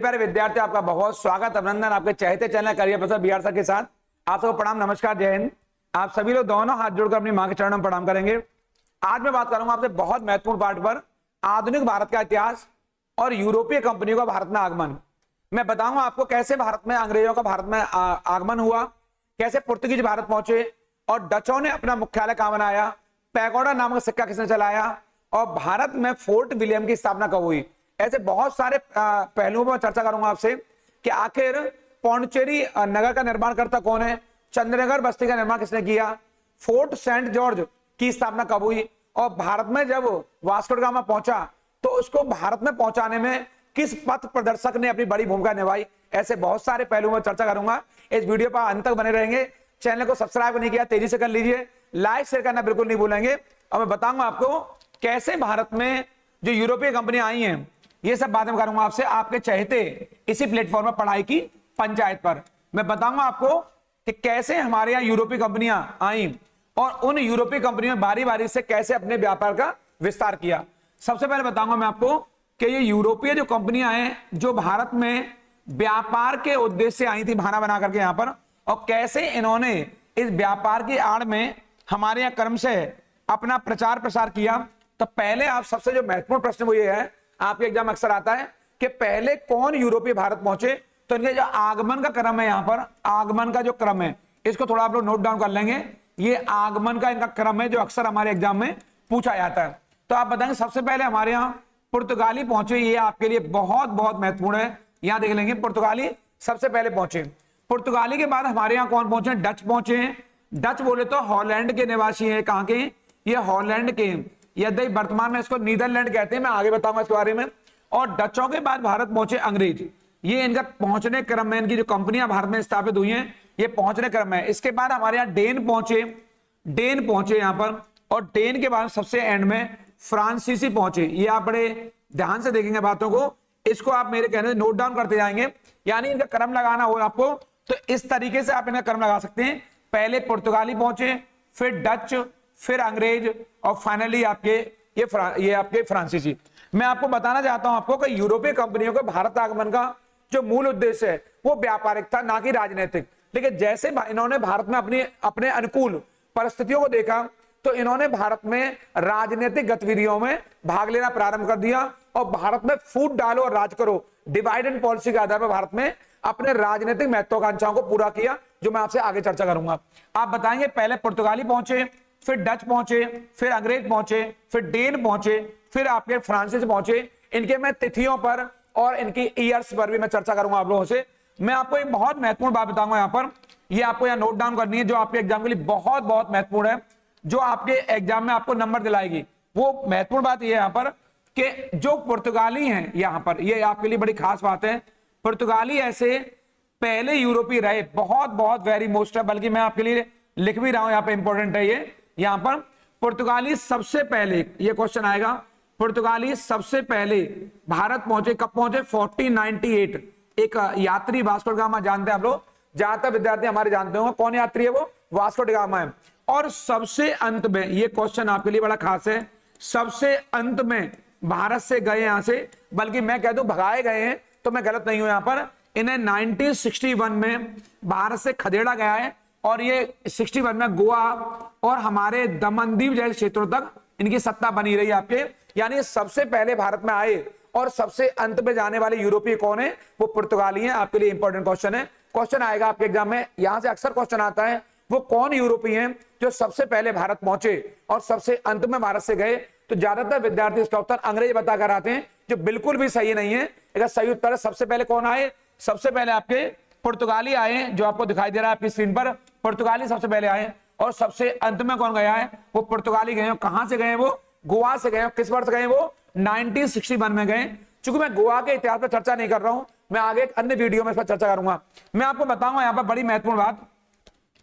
प्यारे विद्यार्थी, आपका बहुत स्वागत अभिनंदन आपके चहेते channel career professor BR sir के साथ। आप सबको प्रणाम, नमस्कार, जय हिंद। आप सभी लोग दोनों हाथ जोड़कर अपनी मां के चरणों में प्रणाम करेंगे। आज मैं बात करूंगा आपसे बहुत महत्वपूर्ण पार्ट पर, आधुनिक भारत का इतिहास और यूरोपीय कंपनियों का भारत में आगमन। मैं बताऊंगा आपको कैसे भारत में अंग्रेजों का भारत में आगमन हुआ, कैसे पुर्तगीज भारत पहुंचे और डचों ने अपना मुख्यालय कहां बनाया, पैगोडा नामक सिक्का किसने चलाया और भारत में फोर्ट विलियम की स्थापना कब हुई। ऐसे बहुत सारे पहलुओं पर चर्चा करूंगा आपसे कि आखिर पौंडीचेरी नगर का निर्माण करता कौन है, चंद्रनगर बस्ती का निर्माण किसने किया, फोर्ट सेंट जॉर्ज की स्थापना कब हुई और भारत में जब वास्को ड गामा पहुंचा तो उसको भारत में पहुंचाने में किस पथ प्रदर्शक ने अपनी बड़ी भूमिका निभाई। ऐसे बहुत सारे पहलुओं पर चर्चा करूंगा। इस वीडियो पर अंत तक बने रहेंगे। चैनल को सब्सक्राइब नहीं किया तेजी से कर लीजिए, लाइक शेयर करना बिल्कुल नहीं भूलेंगे। और मैं बताऊंगा आपको कैसे भारत में जो यूरोपीय कंपनियां आई हैं, ये सब बातें करूंगा आपसे आपके चहेते इसी प्लेटफॉर्म पर पढ़ाई की पंचायत पर। मैं बताऊंगा आपको कि कैसे हमारे यहाँ यूरोपीय कंपनियां आई और उन यूरोपीय कंपनियों ने बारी बारी से कैसे अपने व्यापार का विस्तार किया। सबसे पहले बताऊंगा मैं आपको कि ये यूरोपीय जो कंपनियां हैं जो भारत में व्यापार के उद्देश्य से आई थी बहाना बना करके यहाँ पर, और कैसे इन्होंने इस व्यापार की आड़ में हमारे यहाँ क्रम से अपना प्रचार प्रसार किया। तो पहले आप सबसे जो महत्वपूर्ण प्रश्न वो ये है, आपके एग्जाम अक्सर आता है कि पहले कौन यूरोपीय भारत पहुंचे। तो इनके जो आगमन का क्रम है, यहाँ पर आगमन का जो क्रम है इसको थोड़ा आप लोग नोट डाउन कर लेंगे। ये आगमन का इनका क्रम है जो अक्सर हमारे एग्जाम में पूछा जाता है। तो आप बताएंगे सबसे पहले हमारे यहाँ पुर्तगाली पहुंचे। ये आपके लिए बहुत बहुत महत्वपूर्ण है, यहां देख लेंगे। पुर्तगाली सबसे पहले पहुंचे। पुर्तगाली के बाद हमारे यहाँ कौन पहुंचे, डच पहुंचे हैं। डच बोले तो हॉलैंड के निवासी हैं। कहां के, ये हॉलैंड के, यदि वर्तमान में इसको नीदरलैंड कहते हैं, मैं आगे बताऊंगा इसके बारे में। और डचों के बाद भारत पहुंचे अंग्रेज। ये इनका पहुंचने क्रम में, इनकी जो कंपनियां भारत में स्थापित हुई हैं ये पहुंचने क्रम में। इसके बाद हमारे यहाँ डेन पहुंचे, डेन पहुंचे यहाँ पर। और डेन के बाद सबसे एंड में फ्रांसीसी पहुंचे। ये आप बड़े ध्यान से देखेंगे बातों को, इसको आप मेरे कहने से नोट डाउन करते जाएंगे। यानी इनका क्रम लगाना हो आपको तो इस तरीके से आप इनका क्रम लगा सकते हैं। पहले पुर्तगाली पहुंचे, फिर डच, फिर अंग्रेज और फाइनली आपके ये आपके फ्रांसीसी। मैं आपको बताना चाहता हूं आपको कि यूरोपीय कंपनियों के भारत आगमन का जो मूल उद्देश्य है वो व्यापारिक था, ना कि राजनीतिक। लेकिन जैसे इन्होंने भारत में अपने अनुकूल परिस्थितियों को देखा तो इन्होंने भारत में राजनीतिक गतिविधियों में भाग लेना प्रारंभ कर दिया और भारत में फूट डालो और राज करो डिवाइड एंड पॉलिसी के आधार पर भारत में अपने राजनीतिक महत्वाकांक्षाओं को पूरा किया, जो मैं आपसे आगे चर्चा करूंगा। आप बताएंगे पहले पुर्तगाली पहुंचे, फिर डच पहुंचे, फिर अंग्रेज पहुंचे, फिर डेन पहुंचे, फिर आपके फ्रांसीसी पहुंचे। इनके मैं तिथियों पर और इनकी ईयर्स पर भी मैं चर्चा करूंगा आप लोगों से। मैं आपको एक बहुत महत्वपूर्ण बात बताऊंगा यहाँ पर, ये आपको यहाँ नोट डाउन करनी है, जो आपके एग्जाम के लिए बहुत बहुत महत्वपूर्ण है, जो आपके एग्जाम में आपको नंबर दिलाएगी। वो महत्वपूर्ण बात यह यहाँ पर कि जो पुर्तगाली हैं यहाँ पर, ये आपके लिए बड़ी खास बात है। पुर्तगाली ऐसे पहले यूरोपीय रहे, बहुत बहुत वेरी मोस्ट है, बल्कि मैं आपके लिए लिख भी रहा हूं, यहाँ पे इंपॉर्टेंट है ये। यहाँ पर पुर्तगाली सबसे पहले, ये क्वेश्चन आएगा, पुर्तगाली सबसे पहले भारत पहुंचे, कब पहुंचे, 1498। एक यात्री वास्को ड गामा, जानते हैं आप लोग, ज्यादातर विद्यार्थी हमारे जानते होंगे कौन यात्री है, वो वास्को ड गामा है। और सबसे अंत में, ये क्वेश्चन आपके लिए बड़ा खास है, सबसे अंत में भारत से गए यहां से, बल्कि मैं कह दूं भगाए गए हैं तो मैं गलत नहीं हूं। यहां पर इन्हें 1961 में भारत से खदेड़ा गया है और ये 61 में गोवा और हमारे दमनदीप जैसे क्षेत्रों तक इनकी सत्ता बनी रही आपके। यानी सबसे पहले भारत में आए और सबसे अंत में जाने वाले यूरोपीय कौन है, वो पुर्तगाली है। आपके लिए इंपॉर्टेंट क्वेश्चन है, क्वेश्चन आएगा आपके एग्जाम में, यहां से अक्सर क्वेश्चन आता है, वो कौन यूरोपीय हैं जो सबसे पहले भारत पहुंचे और सबसे अंत में भारत से गए। तो ज्यादातर विद्यार्थी इसका उत्तर अंग्रेज बताकर आते हैं, जो बिल्कुल भी सही नहीं है। अगर सही उत्तर है सबसे पहले कौन आए, सबसे पहले आपके पुर्तगाली आए, जो आपको दिखाई दे रहा है आपकी स्क्रीन पर, पुर्तगाली सबसे पहले आए। और सबसे अंत में कौन गया है, वो पुर्तगाली गए। कहां से गए, वो गोवा से गए। किस वर्ष गए, वो 1961 में गए। चूंकि मैं गोवा के इतिहास पर चर्चा नहीं कर रहा हूं, मैं आगे एक अन्य वीडियो में इस पर चर्चा करूंगा। मैं आपको बताऊंगा यहाँ पर बड़ी महत्वपूर्ण बात।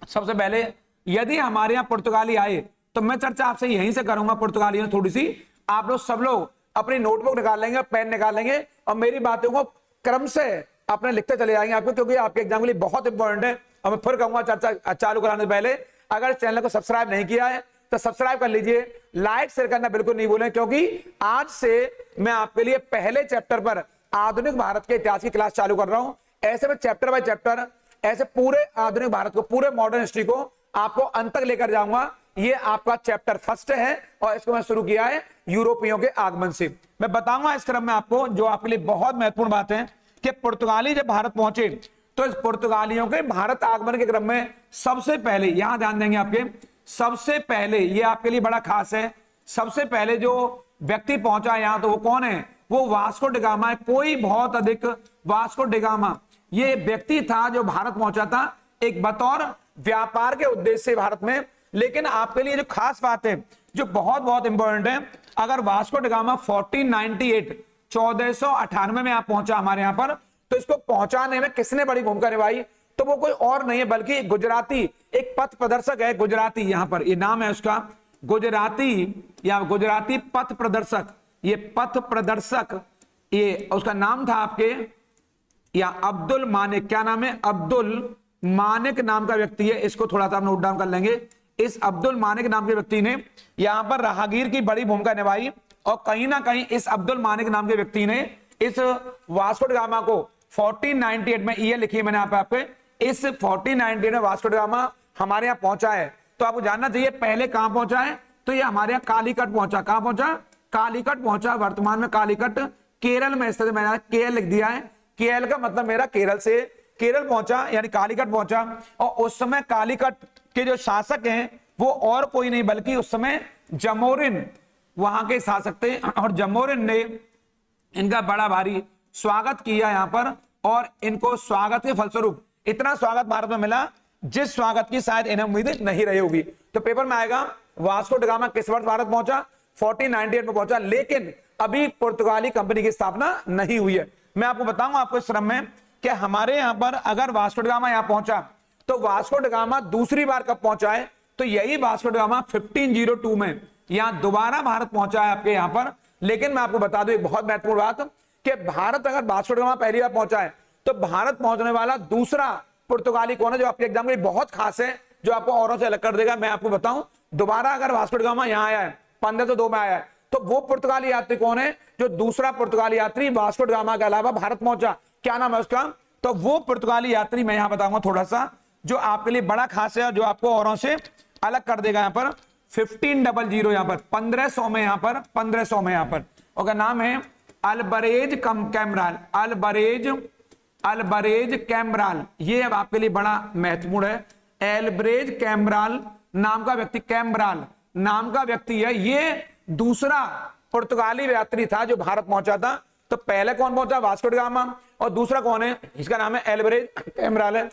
सबसे पहले यदि हमारे यहाँ पुर्तगाली आए तो मैं चर्चा आपसे यहीं से करूंगा पुर्तगालियों थोड़ी सी। आप लोग सब लोग अपनी नोटबुक निकाल लेंगे, पेन निकाल लेंगे और मेरी बातों को क्रम से अपने लिखते चले जाएंगे आपको, क्योंकि आपके एग्जाम के लिए बहुत इंपॉर्टेंट है। और मैं फिर कहूंगा चर्चा चालू कराने से पहले, अगर चैनल को सब्सक्राइब नहीं किया है तो सब्सक्राइब कर लीजिए, लाइक शेयर करना बिल्कुल नहीं भूलें, क्योंकि आज से मैं आपके लिए पहले चैप्टर पर आधुनिक भारत के इतिहास की क्लास चालू कर रहा हूं। ऐसे में चैप्टर बाय चैप्टर ऐसे पूरे आधुनिक भारत को, पूरे मॉडर्न हिस्ट्री को आपको अंत तक लेकर जाऊंगा। ये आपका चैप्टर फर्स्ट है और इसको मैं शुरू किया है यूरोपियों के आगमन से। मैं बताऊंगा इस क्रम में आपको, जो आपके लिए बहुत महत्वपूर्ण बात है कि पुर्तगाली जब भारत पहुंचे तो इस पुर्तगालियों के भारत आगमन के क्रम में सबसे पहले, यहां ध्यान देंगे आपके, सबसे पहले, ये आपके लिए बड़ा खास है, सबसे पहले जो व्यक्ति पहुंचा यहां तो वो कौन है? वो वास्को डी गामा है। कोई बहुत अधिक, वास्को डी गामा ये व्यक्ति था जो भारत पहुंचा था एक बतौर व्यापार के उद्देश्य से भारत में। लेकिन आपके लिए जो खास बात है, जो बहुत बहुत इंपॉर्टेंट है, अगर वास्को डी गामा 1498 में आप पहुंचा हमारे यहां पर, तो इसको पहुंचाने में किसने बड़ी भूमिका निभाई? तो वो कोई और नहीं है बल्कि गुजराती एक पथ प्रदर्शक है। गुजराती, यहां पर ये नाम है उसका, गुजराती या गुजराती पथ प्रदर्शक। ये पथ प्रदर्शक, ये उसका नाम था आपके, या अब्दुल मानिक, क्या नाम है? अब्दुल मानिक नाम का व्यक्ति है। इसको थोड़ा सा नोट डाउन कर लेंगे। इस अब्दुल मानिक नाम के व्यक्ति ने यहां पर राहगीर की बड़ी भूमिका निभाई और कहीं ना कहीं इस अब्दुल मानिक नाम के व्यक्ति ने इस वास्को डी गामा को 1498 में, ये लिखी मैंने यहाँ पे आपके, इस 1498 में वास्को डी गामा हमारे यहाँ पहुंचा है। तो आपको जानना चाहिए पहले कहां पहुंचा है, तो ये हमारे यहाँ कालीकट पहुंचा। कहां पहुंचा? कालीकट पहुंचा। वर्तमान में कालीकट केरल में स्थित, मैंने केएल लिख दिया है। केएल का मतलब मेरा केरल से, केरल पहुंचा यानी कालीकट पहुंचा। और उस समय कालीकट के जो शासक हैं वो और कोई नहीं बल्कि उस समय जमोरिन वहां के शासक थे, और जमोरिन ने इनका बड़ा भारी स्वागत किया यहां पर, और इनको स्वागत के फलस्वरूप इतना स्वागत भारत में मिला जिस स्वागत की शायद इन्हें उम्मीद नहीं रही होगी। तो पेपर में आएगा वास्को डी गामा किस वर्ष भारत पहुंचा? 1498 में पहुंचा। लेकिन अभी पुर्तगाली कंपनी की स्थापना नहीं हुई है। मैं आपको बताऊंगा आपको इस क्रम में कि हमारे यहां पर अगर वास्को डी गामा यहां पहुंचा तो वास्को डी गामा दूसरी बार कब पहुंचा है? तो यही वास्को डी गामा 1502 में यहां दोबारा भारत पहुंचा है आपके यहां पर। लेकिन मैं आपको बता दूं एक बहुत महत्वपूर्ण बात कि भारत अगर वास्को डी गामा पहली बार पहुंचा है तो भारत पहुंचने वाला दूसरा पुर्तगाली कौन है, जो आपके एग्जाम के लिए बहुत खास है, जो आपको औरों से अलग कर देगा। मैं आपको बताऊं, दोबारा अगर वास्को डी गामा यहां आया है, 1502 में आया है, तो वो पुर्तगाली यात्री कौन है जो दूसरा पुर्तगाली यात्री वास्को डी गामा के अलावा भारत पहुंचा? क्या नाम है उसका? तो वो पुर्तगाली यात्री मैं यहां बताऊंगा थोड़ा सा, जो आपके लिए बड़ा खास है और जो आपको औरों से अलग कर देगा। यहां पर 1500, यहां पर 1500 में, यहां पर 1500 में, यहां पर उसका नाम है अल्बरेज कैमराल। अल्बरेज कैमराल, ये अब आपके लिए बड़ा महत्वपूर्ण है। एल्बरेज कैमराल नाम का व्यक्ति, कैमराल नाम का व्यक्ति है, ये दूसरा पुर्तगाली यात्री था जो भारत पहुंचा था। तो पहले कौन पहुंचा? वास्को डी गामा, और दूसरा कौन है? इसका नाम है एल्बरेज कैमराल है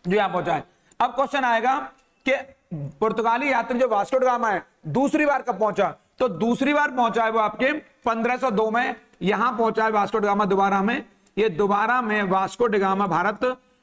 जो यहां पहुंचा है। अब क्वेश्चन आएगा कि पुर्तगाली यात्री जो वास्को डी गामा है दूसरी बार कब पहुंचा? तो दूसरी बार पहुंचा है वो आपके 1502 में, यहां पहुंचा है वास्को डी गामा दोबारा में। ये दोबारा में वास्को डी गामा भारत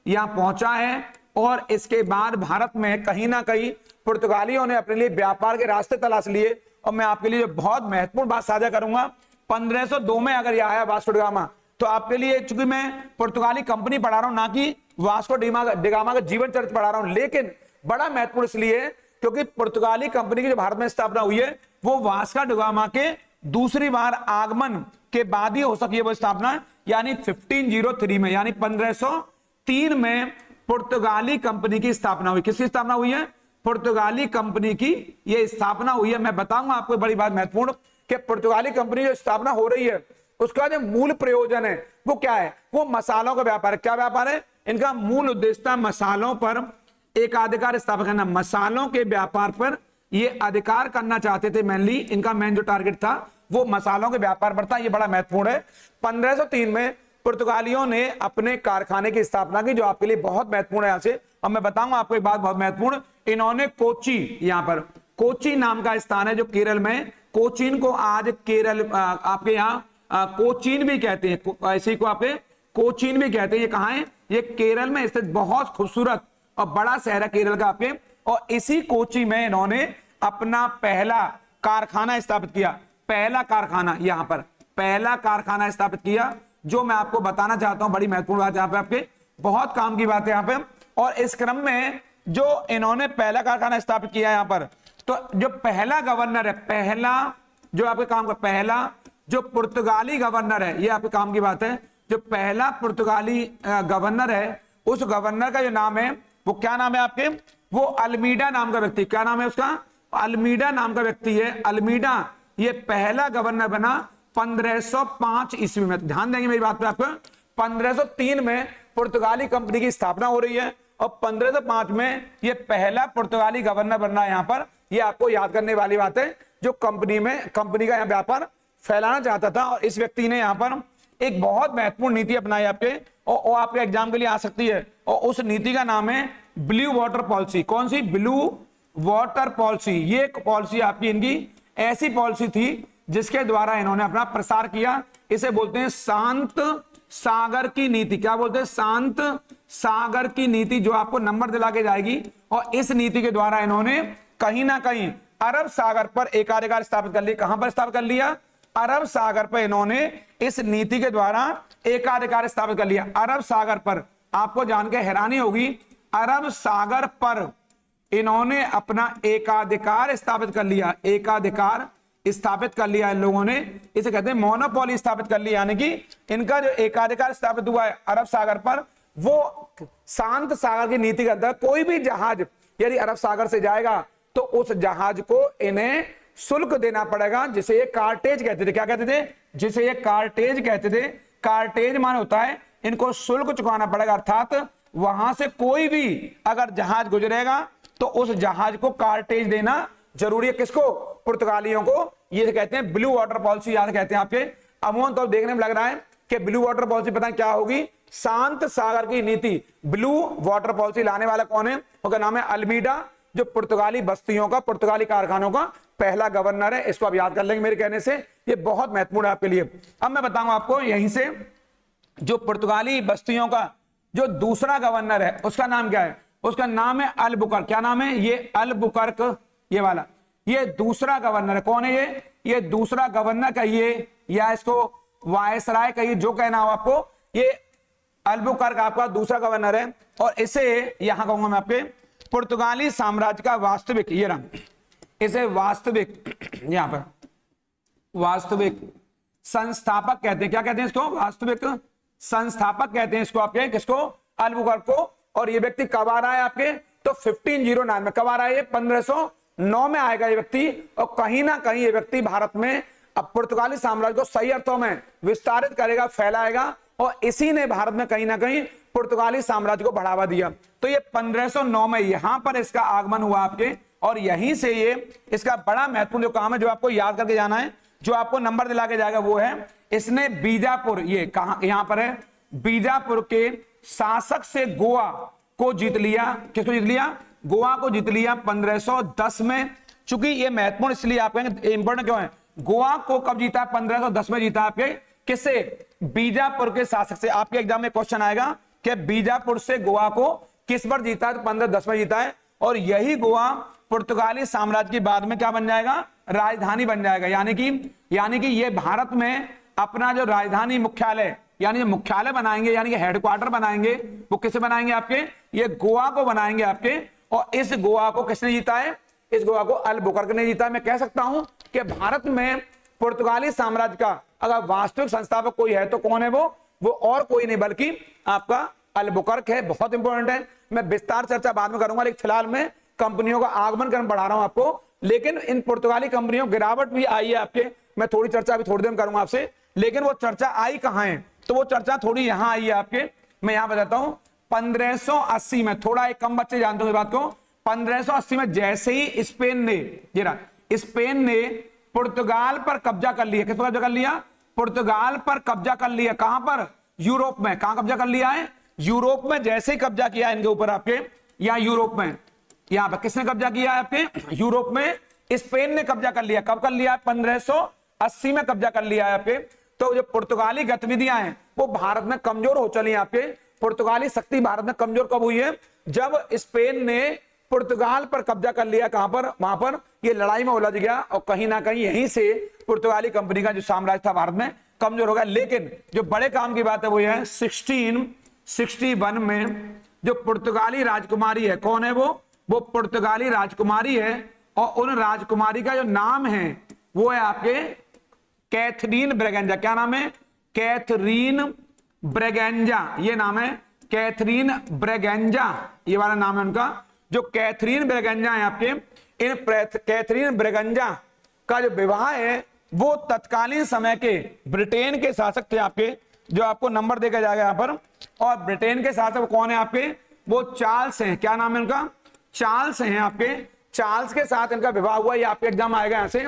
यहां पहुंचा है, और इसके बाद भारत में कहीं ना कहीं पुर्तगालियों ने अपने लिए व्यापार के रास्ते तलाश लिए। और मैं आपके लिए बहुत महत्वपूर्ण बात साझा करूंगा, 1502 में अगर यह आया वास्को डी गामा, तो आपके लिए, चूंकि मैं पुर्तगाली कंपनी पढ़ा रहा हूं ना कि वास्को डी गामा का जीवन चरित्र पढ़ा रहा हूं, लेकिन बड़ा महत्वपूर्ण इसलिए क्योंकि पुर्तगाली कंपनी की जो भारत में स्थापना हुई है वो वास्को डी गामा के दूसरी बार आगमन के बाद ही हो सकी है वो स्थापना, यानी 1503 में, यानी 1503 में पुर्तगाली कंपनी की स्थापना हुई। किसकी स्थापना हुई है? पुर्तगाली कंपनी की ये स्थापना हुई है। मैं बताऊंगा आपको बड़ी बात महत्वपूर्ण कि पुर्तगाली कंपनी जो स्थापना हो रही है उसका जो मूल प्रयोजन है वो क्या है? वो मसालों का व्यापार है। क्या व्यापार है इनका? मूल उद्देश्य था मसालों पर एक अधिकार स्थापित करना। मसालों के व्यापार पर ये अधिकार करना चाहते थे। मेनली इनका मेन जो टारगेट था वो मसालों के व्यापार पर था। ये बड़ा महत्वपूर्ण है। 1503 में पुर्तगालियों ने अपने कारखाने की स्थापना की, जो आपके लिए बहुत महत्वपूर्ण है। यहां से अब मैं बताऊंगा आपको एक बात बहुत महत्वपूर्ण। इन्होंने कोची, यहां पर कोची नाम का स्थान है जो केरल में, कोचीन को आज केरल आपके यहाँ कोचीन भी कहते हैं, ऐसे को आपके कोचीन भी कहते हैं। ये कहाँ है? ये केरल में स्थित बहुत खूबसूरत और बड़ा शहर है केरल का आपके। और इसी कोची में इन्होंने अपना पहला कारखाना स्थापित किया। पहला कारखाना, यहां पर पहला कारखाना स्थापित किया, जो मैं आपको बताना चाहता हूं। बड़ी महत्वपूर्ण बात यहां पे, आपके बहुत काम की बात है यहां पे। और इस क्रम में जो इन्होंने पहला कारखाना स्थापित किया यहां पर, तो जो पहला गवर्नर है, पहला जो आपके काम का पहला जो पुर्तगाली गवर्नर है, ये आपके काम की बात है, जो पहला पुर्तगाली गवर्नर है, उस गवर्नर का जो नाम है वो क्या नाम है आपके, वो अल्मीडा नाम का व्यक्ति, क्या नाम है उसका, अल्मीडा नाम का व्यक्ति है। अल्मीडा ये पहला गवर्नर बना 1505 ईस्वी में। ध्यान देंगे मेरी बात पे आपको, 1503 में पुर्तगाली कंपनी की स्थापना हो रही है और 1505 में ये पहला पुर्तगाली गवर्नर बन रहा है यहाँ पर। ये आपको याद करने वाली बात है, जो कंपनी का यहाँ व्यापार फैलाना चाहता था, और इस व्यक्ति ने यहाँ पर एक बहुत महत्वपूर्ण नीति अपनाई आपके, और आपके एग्जाम के लिए आ सकती है, और उस नीति का नाम है ब्लू वाटर पॉलिसी। कौन सी, ब्लू वाटर पॉलिसी। ये पॉलिसी आपकी इनकी ऐसी पॉलिसी थी जिसके द्वारा इन्होंने अपना प्रसार किया। इसे बोलते हैं शांत सागर की नीति। क्या बोलते हैं, शांत सागर की नीति, जो आपको नंबर दिला के जाएगी। और इस नीति के द्वारा इन्होंने कहीं ना कहीं अरब सागर पर एकाधिकार स्थापित कर लिया। कहां पर स्थापित कर लिया, अरब सागर पर इन्होंने इस नीति के द्वारा एकाधिकार स्थापित कर लिया। अरब सागर पर, आपको जान के हैरानी होगी, अरब सागर पर इन्होंने अपना एकाधिकार स्थापित कर लिया। एकाधिकार स्थापित कर लिया इन लोगों ने, इसे कहते हैं मोनोपोली स्थापित कर लिया। यानी कि इनका जो एकाधिकार स्थापित हुआ है अरब सागर पर, वो शांत सागर की नीति के अंदर कोई भी जहाज यदि अरब सागर से जाएगा तो उस जहाज को इन्हें शुल्क देना पड़ेगा, जिसे ये कार्टेज कहते थे। क्या कहते थे, जिसे ये कार्टेज कहते थे। कार्टेज मान होता है इनको शुल्क चुकाना पड़ेगा, अर्थात वहां से कोई भी अगर जहाज गुजरेगा तो उस जहाज को कार्टेज देना जरूरी है। किसको, पुर्तगालियों को। ये कहते हैं ब्लू वाटर पॉलिसी, याद कहते हैं आपके। अमूमन तो देखने में लग रहा है कि ब्लू वाटर पॉलिसी पता क्या होगी, शांत सागर की नीति। ब्लू वाटर पॉलिसी लाने वाला कौन है, उसका नाम है अल्मीडा, जो पुर्तगाली बस्तियों का, पुर्तगाली कारखानों का पहला गवर्नर है। इसको आप याद कर लेंगे मेरे कहने से, ये बहुत महत्वपूर्ण है आपके लिए। अब मैं बताऊंगा आपको यहीं से, जो पुर्तगाली बस्तियों का जो दूसरा गवर्नर है उसका नाम क्या है, उसका नाम है अलबुकर्क। क्या नाम है, ये अलबुकर्क, ये वाला, ये दूसरा गवर्नर है। कौन है ये दूसरा गवर्नर कहिए या इसको वायसराय कहिए, जो कहना हो आपको, ये अलबुकर्क आपका दूसरा गवर्नर है। और इसे यहां कहूंगा मैं आपके पुर्तगाली साम्राज्य का वास्तविक, ये रहा, इसे वास्तविक, यहां पर वास्तविक संस्थापक कहते हैं। क्या कहते हैं इसको, वास्तविक संस्थापक कहते हैं इसको आपके, किसको, अलबुकर्क को। और ये व्यक्ति कब आ रहा है आपके, तो 1509 में। कब आ रहा है ये, 1509 में आएगा ये व्यक्ति। और कहीं ना कहीं ये व्यक्ति भारत में अब पुर्तगाली साम्राज्य को सही अर्थों में विस्तारित करेगा, फैलाएगा, और इसी ने भारत में कहीं ना कहीं पुर्तगाली साम्राज्य को बढ़ावा दिया। तो ये 1509 में यहां पर इसका आगमन हुआ आपके, और यहीं से ये इसका बड़ा महत्वपूर्ण जो काम है, जो आपको याद करके जाना है, जो आपको नंबर दिला के जाएगा, वो है इसने बीजापुर, ये कहां, यहां पर है, बीजापुर के शासक से गोवा को जीत लिया। किसको जीत लिया, गोवा को जीत लिया 1510 में। चूंकि ये महत्वपूर्ण इसलिए आप कहेंगे इंपॉर्टेंट क्यों है, गोवा को कब जीता, 1510 में जीता आपके, किससे, बीजापुर के शासक से। आपके एग्जाम में क्वेश्चन आएगा कि बीजापुर से गोवा को किस पर जीता है, तो 1510 में जीता है। और यही गोवा पुर्तगाली साम्राज्य के बाद में क्या बन जाएगा, राजधानी बन जाएगा। यानी कि ये भारत में अपना जो राजधानी मुख्यालय, यानी जो मुख्यालय बनाएंगे, यानी कि हेडक्वार्टर बनाएंगे, वो किसे बनाएंगे आपके, ये गोवा को बनाएंगे आपके। और इस गोवा को किसने जीता है, इस गोवा को अलबुकर्क ने जीता है। मैं कह सकता हूं कि भारत में पुर्तगाली साम्राज्य का अगर वास्तविक संस्थापक कोई है तो कौन है, वो और कोई नहीं बल्कि आपका अलबुकर्क है। बहुत इंपॉर्टेंट है, मैं विस्तार चर्चा बाद में करूंगा, लेकिन फिलहाल में कंपनियों का आगमन क्रम बढ़ा रहा हूं आपको। लेकिन इन पुर्तगाली कंपनियों गिरावट भी आई है आपके, मैं थोड़ी चर्चा अभी थोड़ी देर में करूंगा आपसे। लेकिन वो चर्चा आई कहां है, तो वो चर्चा थोड़ी यहां आई है आपके, मैं यहां बताता हूं। 1580 में, थोड़ा एक कम बच्चे जानते हो बात को, 1580 में जैसे ही स्पेन ने पुर्तगाल पर कब्जा कर लिया। किस पर कब्जा कर लिया, पुर्तगाल पर कब्जा कर लिया। कहां पर, यूरोप में। कहां कब्जा कर लिया है, यूरोप में। जैसे ही कब्जा किया इनके ऊपर आपके, या यूरोप में, यहां पर किसने कब्जा किया है आपके, यूरोप में स्पेन ने कब्जा कर लिया। कब कर लिया, 1580 में कब्जा कर लिया है आपके। तो जो पुर्तगाली गतिविधियां हैं वो भारत में कमजोर हो चली आपके। पुर्तगाली शक्ति भारत में कमजोर कब हुई है, जब स्पेन ने पुर्तगाल पर कब्जा कर लिया। कहां पर, वहां पर ये लड़ाई में उलझ गया, और कहीं ना कहीं यहीं से पुर्तगाली कंपनी का जो साम्राज्य था भारत में कमजोर हो गया। लेकिन जो बड़े काम की बात है वो ये है, 1661 में जो पुर्तगाली राजकुमारी है, कौन है वो पुर्तगाली राजकुमारी है। और उन राजकुमारी का जो नाम है वो है आपके कैथरीन ब्रेगेंजा। क्या नाम है? कैथरीन ब्रेगेंजा, ये नाम है कैथरीन ब्रेगेंजा, ये वाला नाम है उनका। जो कैथरीन ब्रेगेंजा है आपके, इन कैथरीन ब्रेगेंजा का जो विवाह है वो तत्कालीन समय के ब्रिटेन के शासक थे आपके, जो आपको नंबर देखा जाएगा यहां पर। और ब्रिटेन के शासक कौन है आपके? वो चार्ल्स हैं। क्या नाम है उनका? चार्ल्स हैं आपके। चार्ल्स के साथ इनका विवाह हुआ। ये आपके एग्जाम आएगा यहां से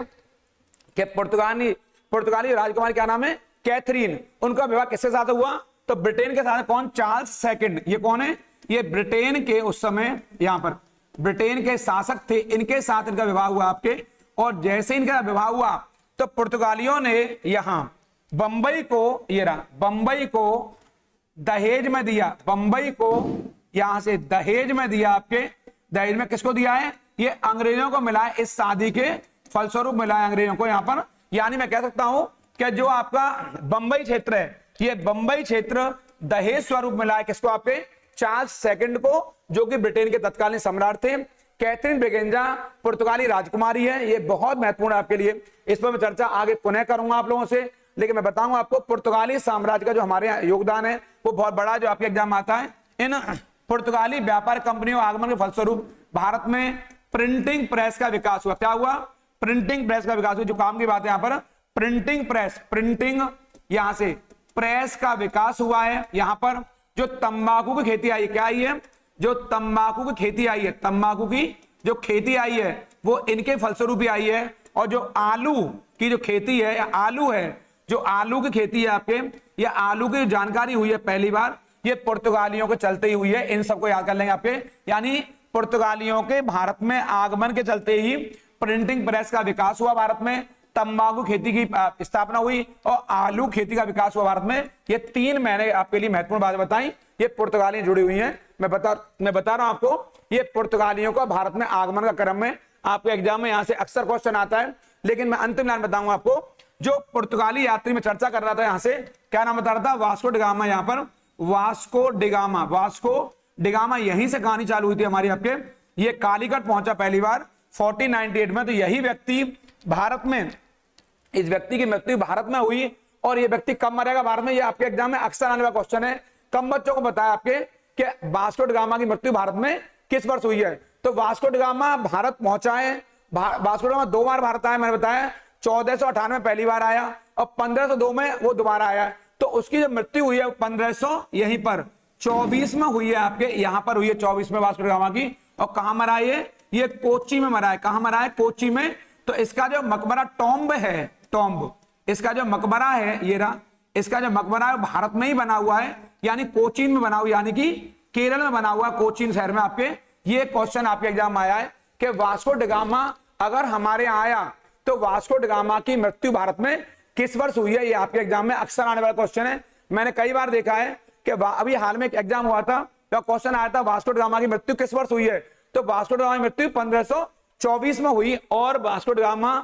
कि पुर्तगाली राजकुमारी, क्या नाम है? कैथरीन। उनका विवाह किसके साथ हुआ? तो ब्रिटेन के साथ। कौन? Charles second. ये कौन है? ये ब्रिटेन के उस समय यहां पर ब्रिटेन के शासक थे, इनके साथ इनका विवाह हुआ आपके। और जैसे इनका विवाह हुआ तो पुर्तगालियों ने यहां बंबई को, ये रहा, बंबई को दहेज में दिया। बंबई को यहां से दहेज में दिया आपके। दहेज में किसको दिया है? ये अंग्रेजों को मिला है। इस शादी के फलस्वरूप मिला है अंग्रेजों को यहां पर। यानी मैं कह सकता हूं कि जो आपका बंबई क्षेत्र है, ये बंबई क्षेत्र दहेज स्वरूप मिला है किसको? आपके चार्ल्स सेकंड को, जो कि ब्रिटेन के तत्कालीन सम्राट थे। कैथरीन ब्रेगेंजा पुर्तगाली राजकुमारी है। ये बहुत महत्वपूर्ण है आपके लिए। इस पर मैं चर्चा आगे पुनः करूंगा आप लोगों से, लेकिन मैं बताऊंगा आपको पुर्तगाली साम्राज्य का जो हमारे यहाँ योगदान है वो बहुत बड़ा, जो आपके एग्जाम आता है। इन पुर्तगाली व्यापार कंपनियों आगमन के फलस्वरूप भारत में प्रिंटिंग प्रेस का विकास हुआ। क्या हुआ? प्रिंटिंग प्रेस का विकास हुआ। जो काम की बात है यहाँ पर, प्रिंटिंग प्रेस, प्रिंटिंग, यहां से प्रेस का विकास हुआ है। यहां पर जो तंबाकू की खेती आई है, क्या आई है? जो तंबाकू की खेती आई है, तंबाकू की जो खेती आई है वो इनके फलस्वरूप ही आई है। और जो आलू की जो खेती है, आलू है, जो आलू की खेती है आपके, ये आलू की जानकारी हुई है पहली बार, ये पुर्तगालियों के चलते ही हुई है। इन सबको याद कर लेंगे आपके। यानी पुर्तगालियों के भारत में आगमन के चलते ही प्रिंटिंग प्रेस का विकास हुआ भारत में, तंबाकू खेती की स्थापना हुई और आलू खेती का विकास हुआ भारत में। ये तीन मैंने आपके लिए महत्वपूर्ण बातें बताई, ये पुर्तगाली जुड़ी हुई हैं। मैं बता रहा हूं आपको, ये पुर्तगालियों का भारत में आगमन का क्रम में आपके एग्जाम में यहां से अक्सर क्वेश्चन आता है। लेकिन मैं अंतिम लाइन बताऊंगा आपको। जो पुर्तगाली यात्री में चर्चा कर रहा था यहां से, क्या नाम बता रहा था? Vasco da Gama. यहां पर वास्को डिगामा, वास्को डिगामा, यहीं से कहानी चालू हुई थी हमारी आपके। ये कालीकट पहुंचा पहली बार 1498 में। तो यही व्यक्ति भारत में, इस व्यक्ति की मृत्यु भारत में हुई। और ये व्यक्ति कब मरेगा भारत में? ये आपके एग्जाम में अक्सर आने वाला क्वेश्चन है। कम बच्चों को बताया आपके कि वास्को डिगामा की मृत्यु भारत में किस वर्ष हुई है। तो वास्को डिगामा भारत पहुंचा है। वास्को डिगामा 2 बार भारत आया, मैंने बताया। 1498 में पहली बार आया और 1502 में वो दोबारा आया। तो उसकी जो मृत्यु हुई है 1500 यहीं पर 24 में हुई है आपके, यहां पर हुई है 24 में वास्को डिगामा की। और कहां मरा है? ये कोच्चि में मरा है। कहां मरा है? कोच्चि में। तो इसका जो मकबरा टॉम्ब है, टॉम्ब, इसका जो मकबरा है, ये रहा, इसका जो मकबरा है भारत में ही बना हुआ है, यानी कोचीन में बना हुआ, यानी कि केरल में बना हुआ, कोचीन शहर में आपके। ये क्वेश्चन आपके एग्जाम में आया है कि वास्को डिगामा अगर हमारे यहाँ आया तो वास्को डिगामा की मृत्यु भारत में किस वर्ष हुई है। ये आपके एग्जाम में अक्सर आने वाला क्वेश्चन है। मैंने कई बार देखा है कि अभी हाल में एक एग्जाम हुआ था तो क्वेश्चन आया था वास्को डिगामा की मृत्यु किस वर्ष हुई है। तो वास्को डिगामा की मृत्यु 1524 में हुई और वास्को डिगामा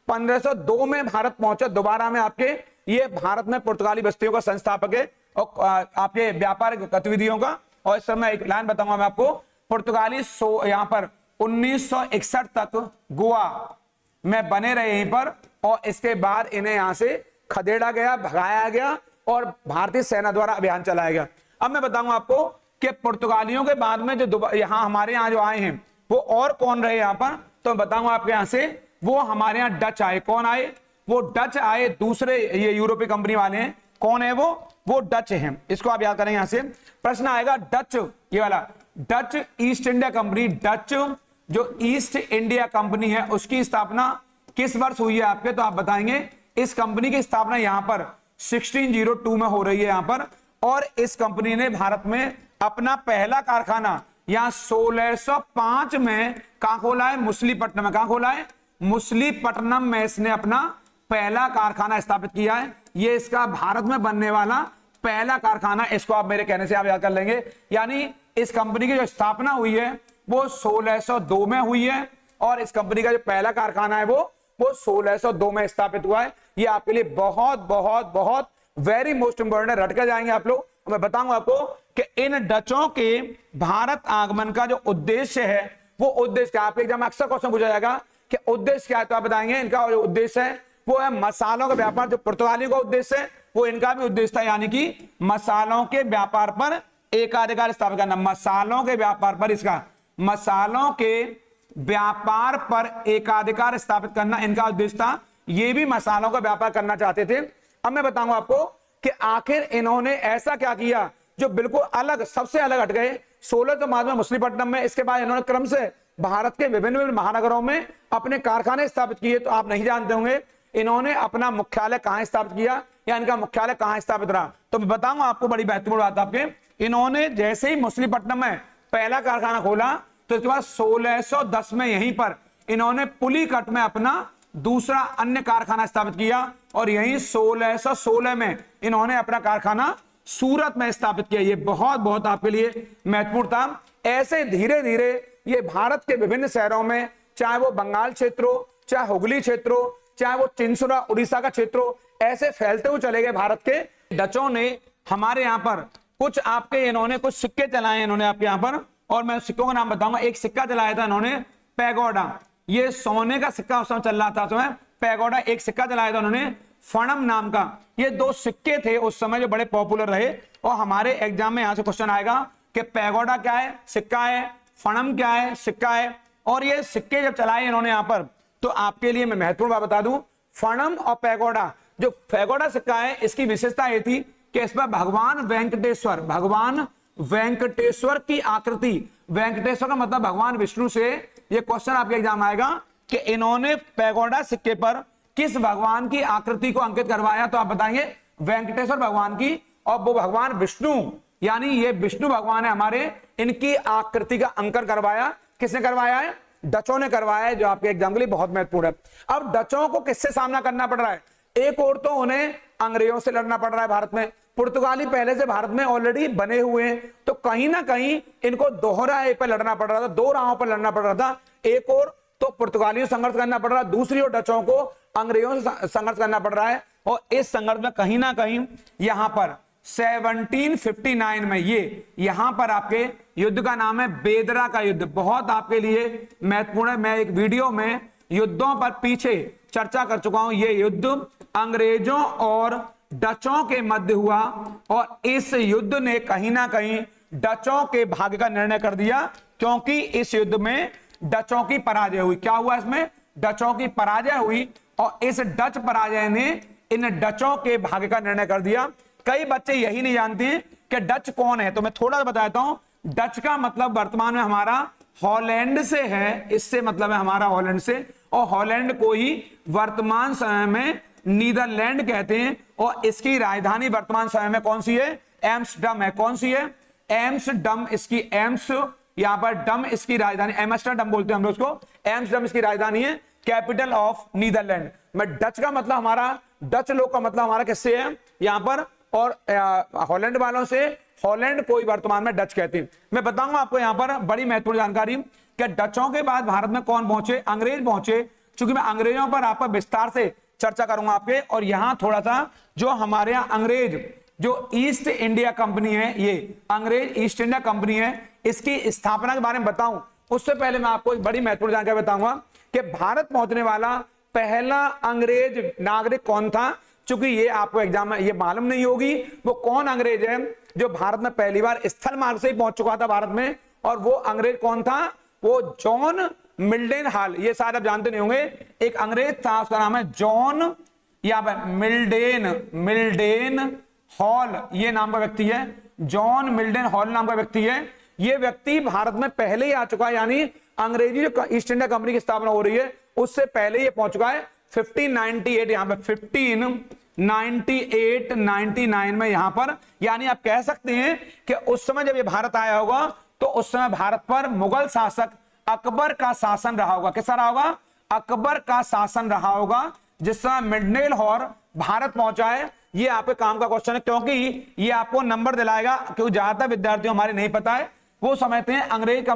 1502 में भारत पहुंचा दोबारा में आपके। ये भारत में पुर्तगाली बस्तियों का संस्थापक है और आपके व्यापारिक गतिविधियों का। और इस समय एक लाइन बताऊंगा मैं आपको, पुर्तगाली यहां पर 1961 तक गोवा में बने रहे यहीं पर। और इसके बाद इन्हें यहां से खदेड़ा गया, भगाया गया और भारतीय सेना द्वारा अभियान चलाया गया। अब मैं बताऊंगा आपको कि पुर्तगालियों के बाद में जो यहां हमारे यहां जो आए हैं वो और कौन रहे यहां पर, तो मैं बताऊंगा आपके यहां से। वो हमारे यहां डच आए। कौन आए? वो डच आए, दूसरे ये यूरोपीय कंपनी वाले हैं। कौन है वो डच हैं। इसको आप याद करेंगे। यहां से प्रश्न आएगा डच, ये वाला Dutch east India company, Dutch जो ईस्ट इंडिया कंपनी है उसकी स्थापना किस वर्ष हुई है आपके, तो आप बताएंगे। इस कंपनी की स्थापना यहां पर 1602 में हो रही है यहां पर। और इस कंपनी ने भारत में अपना पहला कारखाना यहां 1605 में कहां खोला है? मुसलीपट्टनम में। कहां खोला है? मुसलीपट्टनम में इसने अपना पहला कारखाना स्थापित किया है। ये इसका भारत में बनने वाला पहला कारखाना। इसको आप मेरे कहने से आप याद कर लेंगे। यानी इस कंपनी की जो स्थापना हुई है वो 1602 में हुई है और इस कंपनी का जो पहला कारखाना है वो 1602 में स्थापित हुआ है। ये आपके लिए बहुत बहुत बहुत वेरी मोस्ट इंपोर्टेंट है, रट कर जाएंगे आप लोग। मैं बताऊंगा आपको कि इन डचों के भारत आगमन का जो उद्देश्य है वो उद्देश्य क्या, आपके एग्जाम में अक्सर क्वेश्चन पूछा जाएगा कि उद्देश्य क्या है, तो आप बताएंगे इनका जो उद्देश्य है वो है मसालों का व्यापार। जो पुर्तगालियों का उद्देश्य है वो इनका भी उद्देश्य था, यानी कि मसालों के व्यापार पर एकाधिकार स्थापित करना। मसालों के व्यापार पर, इसका मसालों के व्यापार पर एकाधिकार स्थापित करना इनका उद्देश्य था। ये भी मसालों का व्यापार करना चाहते थे। अब मैं बताऊंगा आपको कि आखिर इन्होंने ऐसा क्या किया जो बिल्कुल अलग, सबसे अलग हट गए। 16 मार्च में मछलीपट्टनम में, इसके बाद इन्होंने क्रम से भारत के विभिन्न विभिन्न महानगरों में अपने कारखाने स्थापित किए। तो आप नहीं जानते होंगे इन्होंने अपना मुख्यालय कहां स्थापित किया या इनका मुख्यालय कहां स्थापित रहा। तो मैं बताऊंगा आपको, बड़ी महत्वपूर्ण बात आपके, इन्होंने जैसे ही मछलीपट्टनम में पहला कारखाना खोला तो इसके बाद 1610 में यहीं पर इन्होंने पुलीकट में अपना दूसरा अन्य कारखाना स्थापित किया और यहीं 1616 में इन्होंने अपना कारखाना सूरत में स्थापित किया। ये बहुत बहुत आपके लिए महत्वपूर्ण था। ऐसे धीरे धीरे ये भारत के विभिन्न शहरों में, चाहे वो बंगाल क्षेत्र हो, चाहे हुगली क्षेत्र हो, चाहे वो चिंसुरा उड़ीसा का क्षेत्र हो, ऐसे फैलते हुए चले गए भारत के। डचों ने हमारे यहाँ पर कुछ आपके, इन्होंने कुछ सिक्के चलाए इन्होंने आपके यहाँ पर, और मैं सिक्कों का नाम बताऊंगा। एक सिक्का चलाया था इन्होंने पैगोडा, ये सोने का सिक्का उस समय चल रहा था, तो पैगोडा एक सिक्का चलाया था उन्होंने फणम नाम का। ये दो सिक्के थे उस समय जो बड़े पॉपुलर रहे, और हमारे एग्जाम में यहां से क्वेश्चन आएगा कि पैगोडा क्या है, सिक्का है, फणम क्या है, सिक्का है। और ये सिक्के जब चलाए इन्होंने यहां पर, तो आपके लिए मैं महत्वपूर्ण बात बता दूं, फणम और पैगोडा, जो पैगोडा सिक्का है इसकी विशेषता ये थी कि इस पर भगवान वेंकटेश्वर की आकृति, वेंकटेश्वर का मतलब भगवान विष्णु से, ये क्वेश्चन आपके एग्जाम आएगा कि इन्होंने पैगोडा सिक्के पर किस भगवान की आकृति को अंकित करवाया। तो आप बताएंगे वेंकटेश्वर भगवान की, और वो भगवान विष्णु, यानी ये विष्णु भगवान है हमारे, इनकी आकृति का अंकन करवाया। किसने करवाया है? डचों ने करवाया है, जो आपके एग्जाम के लिए बहुत महत्वपूर्ण है। अब डचों को किससे सामना करना पड़ रहा है? एक और तो उन्हें अंग्रेजों से लड़ना पड़ रहा है भारत में। पुर्तगाली पहले से भारत में ऑलरेडी बने हुए हैं, तो कहीं ना कहीं इनको दोहरा पे लड़ना पड़ रहा था, दो राहों पर लड़ना पड़ रहा था। एक और तो पुर्तगालियों से संघर्ष करना पड़ रहा है, दूसरी ओर डचों को अंग्रेजों से संघर्ष करना पड़ रहा है। और इस संघर्ष में कहीं ना कहीं यहां पर 1759 में ये यहां पर आपके युद्ध का नाम है बेदरा का युद्ध, बहुत आपके लिए महत्वपूर्ण है। मैं एक वीडियो में युद्धों पर पीछे चर्चा कर चुका हूं। ये युद्ध अंग्रेजों और डचों के मध्य हुआ, और इस युद्ध ने कहीं ना कहीं डचों के भाग्य का निर्णय कर दिया, क्योंकि इस युद्ध में डचों की पराजय हुई। क्या हुआ इसमें? डचों की पराजय हुई, और इस डच पराजय ने इन डचों के भाग्य का निर्णय कर दिया। कई बच्चे यही नहीं जानते हैं कि डच कौन है, तो मैं थोड़ा बताता हूं। डच का मतलब वर्तमान में हमारा हॉलैंड से है, इससे मतलब है हमारा हॉलैंड से, और हॉलैंड को ही वर्तमान समय में नीदरलैंड कहते हैं। और इसकी राजधानी वर्तमान समय में कौन सी है? एम्स्टर्डम है। कौन सी है? एम्स्टर्डम। इसकी एम्स, यहां पर डम इसकी राजधानी, एम्स्टर्डम बोलते हैं हम लोग उसको, एम्स्टर्डम इसकी राजधानी है, कैपिटल ऑफ नीदरलैंड। मैं डच का मतलब हमारा, डच लोग का मतलब हमारा किससे है यहां पर, और हॉलैंड वालों से, हॉलैंड को वर्तमान में डच कहते हैं। मैं बताऊंगा आपको यहां पर बड़ी महत्वपूर्ण जानकारी कि डचों के बाद भारत में कौन पहुंचे? अंग्रेज पहुंचे। चूंकि मैं अंग्रेजों पर आपका विस्तार से चर्चा करूंगा आपके, और यहां थोड़ा सा जो हमारे यहां अंग्रेज, जो ईस्ट इंडिया कंपनी है, ये अंग्रेज ईस्ट इंडिया कंपनी है, इसकी स्थापना के बारे में बताऊं उससे पहले मैं आपको एक बड़ी महत्वपूर्ण जानकारी बताऊंगा कि भारत पहुंचने वाला पहला अंग्रेज नागरिक कौन था। चूंकि ये आपको एग्जाम में ये मालूम नहीं होगी वो कौन अंग्रेज है जो भारत में पहली बार स्थल मार्ग से ही पहुंच चुका था भारत में, और वो अंग्रेज कौन था? वो जॉन मिल्डेन हॉल। ये शायद आप जानते नहीं होंगे, एक अंग्रेज था, उसका नाम है जॉन या मिल्डेन हॉल, ये नाम का व्यक्ति है, जॉन मिल्डेन हॉल नाम का व्यक्ति है। ये व्यक्ति भारत में पहले ही आ चुका है, यानी अंग्रेजी जो ईस्ट इंडिया कंपनी की स्थापना हो रही है उससे पहले ये पहुंच चुका है। 1598 यहां पर 1598 99 में यहां पर, यानी आप कह सकते हैं कि उस समय जब ये भारत आया होगा तो उस समय भारत पर मुगल शासक अकबर का शासन रहा होगा। किसका रहा होगा? अकबर का शासन रहा होगा, जिस समय मिल्डेन हॉल भारत पहुंचा है। ये आपके काम का क्वेश्चन है, क्योंकि ये आपको नंबर दिलाएगा, क्योंकि ज्यादातर विद्यार्थियों हमारे नहीं पता है, वो समझते हैं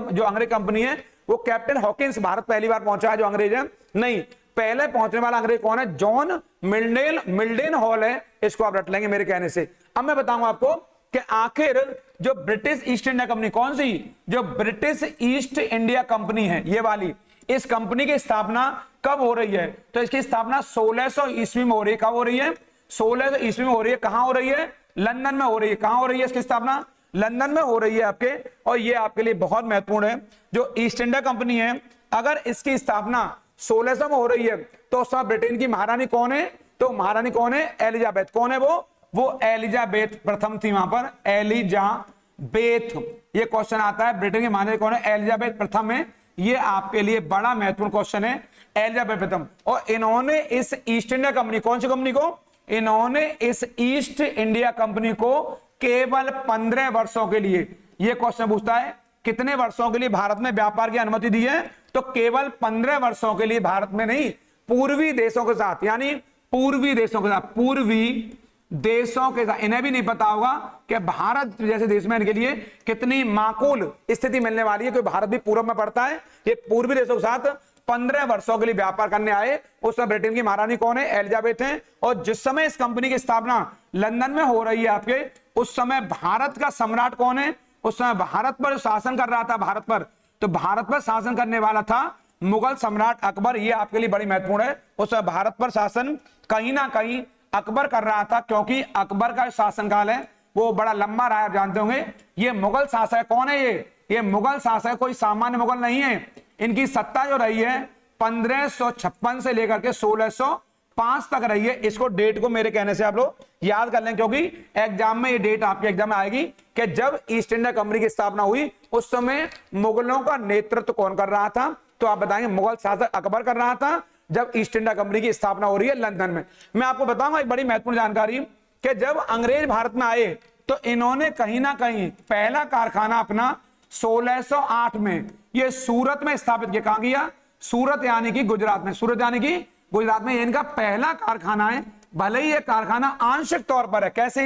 जो अंग्रेज कंपनी है वो कैप्टन हॉकिंस भारत पहली बार पहुंचा है जो अंग्रेज है। नहीं, पहले पहुंचने वाला अंग्रेज कौन है? जॉन मिल्डेन हॉल है, इसको आप रट लेंगे मेरे कहने से। अब मैं बताऊंगा आपको कि आखिर जो ब्रिटिश ईस्ट इंडिया कंपनी, कौन सी? जो ब्रिटिश ईस्ट इंडिया कंपनी है ये वाली, इस कंपनी की स्थापना कब हो रही है? तो इसकी स्थापना 1600 ईस्वी में हो रही है। कब हो रही है? 1600 ईस्वी में हो रही है। कहां हो रही है? लंदन में हो रही है। कहां हो रही है इसकी स्थापना? लंदन में हो रही है आपके। और ये आपके लिए बहुत महत्वपूर्ण है, जो ईस्ट इंडिया कंपनी है, अगर इसकी स्थापना 1600 में हो रही है तो उस समय ब्रिटेन की महारानी कौन है? तो महारानी कौन है? एलिजाबेथ। कौन है वो एलिजाबेथ प्रथम थी वहां पर, एलिजाबेथ। ये क्वेश्चन आता है, ब्रिटेन की महारानी कौन है? एलिजाबेथ प्रथम है। ये आपके लिए बड़ा महत्वपूर्ण क्वेश्चन है, एलिजाबेथ प्रथम। और इन्होंने इस ईस्ट इंडिया कंपनी, कौन सी कंपनी को? इन्होंने इस ईस्ट इंडिया कंपनी को केवल 15 वर्षों के लिए, ये क्वेश्चन पूछता है कितने वर्षों के लिए भारत में व्यापार की अनुमति दी है? तो केवल 15 वर्षों के लिए भारत में नहीं, पूर्वी देशों के साथ, यानी पूर्वी देशों के साथ, पूर्वी देशों के साथ। इन्हें भी नहीं पता होगा कि भारत जैसे देश में इनके लिए कितनी माकूल स्थिति मिलने वाली है, क्योंकि भारत भी पूर्व में पड़ता है। ये पूर्वी देशों के साथ 15 वर्षों के लिए व्यापार करने आए। उस समय ब्रिटेन की महारानी कौन है? एलिजाबेथ है। और जिस समय इस कंपनी की स्थापना लंदन में हो रही है आपके, उस समय भारत का सम्राट कौन है? उस समय भारत पर शासन कर रहा था, भारत पर, तो भारत पर शासन करने वाला था मुगल सम्राट अकबर। ये आपके लिए बड़ी महत्वपूर्ण है। उस समय भारत पर शासन कहीं ना कहीं अकबर कर रहा था, क्योंकि अकबर का शासनकाल है वो बड़ा लंबा रहा है, आप जानते होंगे। ये मुगल शासक कौन है? ये मुगल शासक कोई सामान्य मुगल नहीं है। इनकी सत्ता जो रही है 1556 से लेकर के 1605 तक रही है। इसको डेट को मेरे कहने से आप लोग याद कर लें, क्योंकि एग्जाम में ये डेट आपके एग्जाम में आएगी कि जब ईस्ट इंडिया कंपनी की स्थापना हुई उस समय मुगलों का नेतृत्व कौन कर रहा था? तो आप बताएंगे मुगल शासक अकबर कर रहा था, जब ईस्ट इंडिया कंपनी की स्थापना हो रही है लंदन में। मैं आपको बताऊंगा एक बड़ी महत्वपूर्ण जानकारी कि जब अंग्रेज भारत में आए तो इन्होंने कहीं ना कहीं पहला कारखाना अपना 1608 में ये सूरत में स्थापित किया। कहां किया? सूरत यानी कि गुजरात में। सूरत यानी कि गुजरात में इनका पहला कारखाना है। भले ही ये कारखाना आंशिक तौर पर है। कैसे?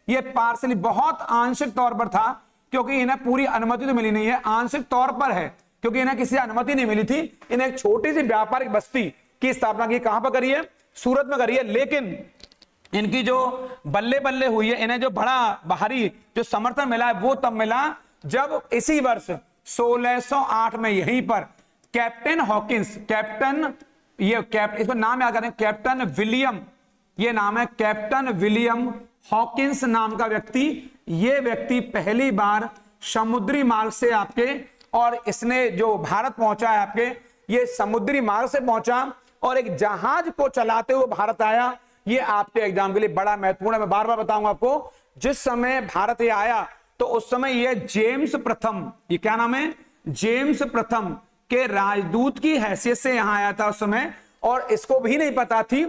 ये पार्सली, बहुत आंशिक तौर पर था, क्योंकि इन्हें पूरी अनुमति तो मिली नहीं है, आंशिक तौर पर है, क्योंकि इन्हें किसी अनुमति नहीं मिली थी। इन्हें एक छोटी सी व्यापारिक बस्ती की स्थापना की। कहां पर करी है? सूरत में करी है। लेकिन इनकी जो बल्ले बल्ले हुई है, इन्हें जो बड़ा बाहरी जो समर्थन मिला है वो तब मिला जब इसी वर्ष 1608 में यहीं पर कैप्टन हॉकिंस, इसका नाम याद करें, कैप्टन विलियम, ये नाम है कैप्टन विलियम हॉकिंस नाम का व्यक्ति। ये व्यक्ति पहली बार समुद्री मार्ग से आपके, और इसने जो भारत पहुंचा है आपके, ये समुद्री मार्ग से पहुंचा और एक जहाज को चलाते हुए भारत आया। ये आपके एग्जाम के लिए बड़ा महत्वपूर्ण है। मैं बार बार बताऊंगा आपको, जिस समय भारत ये आया तो उस समय ये जेम्स प्रथम, ये क्या नाम है? जेम्स प्रथम के राजदूत की हैसियत से यहां आया था उस समय। और इसको भी नहीं पता थी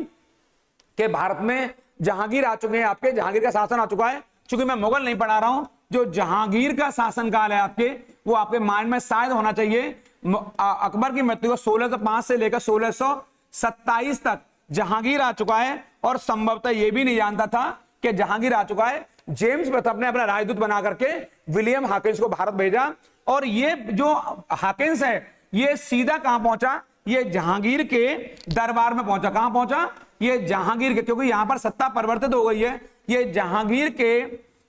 कि भारत में जहांगीर आ चुके हैं, आपके जहांगीर का शासन आ चुका है। चूंकि मैं मुगल नहीं पढ़ा रहा हूं, जो जहांगीर का शासनकाल है आपके, वो आपके माइंड में शायद होना चाहिए। अकबर की मृत्यु को 1605 से लेकर 1627 तक जहांगीर आ चुका है, और संभवतः यह भी नहीं जानता था कि जहांगीर आ चुका है। जेम्स प्रथम ने अपना राजदूत बना करके विलियम हॉकिंस को भारत भेजा, और ये जो हॉकिंस है ये सीधा कहां पहुंचा? ये जहांगीर के दरबार में पहुंचा। कहां पहुंचा? ये जहांगीर के, क्योंकि यहां पर सत्ता परिवर्तित हो गई है, ये जहांगीर के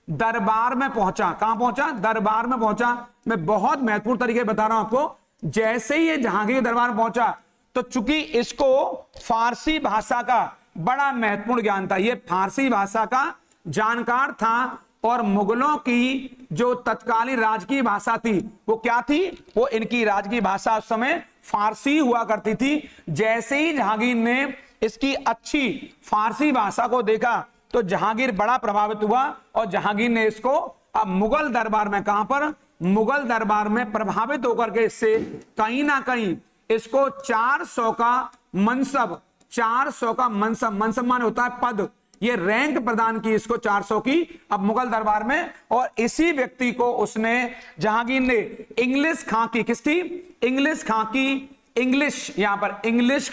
दरबार में पहुंचा। कहां पहुंचा? दरबार में पहुंचा। मैं बहुत महत्वपूर्ण तरीके बता रहा हूं आपको। जैसे ही ये जहांगीर के दरबार में पहुंचा तो चूंकि इसको फारसी भाषा का बड़ा महत्वपूर्ण ज्ञान था, ये फारसी भाषा का जानकार था, और मुगलों की जो तत्कालीन राजकीय भाषा थी वो क्या थी? वो इनकी राजकीय भाषा उस समय फारसी हुआ करती थी। जैसे ही जहांगीर ने इसकी अच्छी फारसी भाषा को देखा तो जहांगीर बड़ा प्रभावित हुआ, और जहांगीर ने इसको अब मुगल दरबार में, कहां पर? मुगल दरबार में प्रभावित होकर के इससे कहीं ना कहीं इसको 400 का मनसब, 400 का मनसब, मनसब मान होता है पद, ये रैंक प्रदान की इसको 400 की अब मुगल दरबार में। और इसी व्यक्ति को उसने, जहांगीर ने इंग्लिश खां की, किसकी? इंग्लिश खां की, इंग्लिश, यहां पर इंग्लिश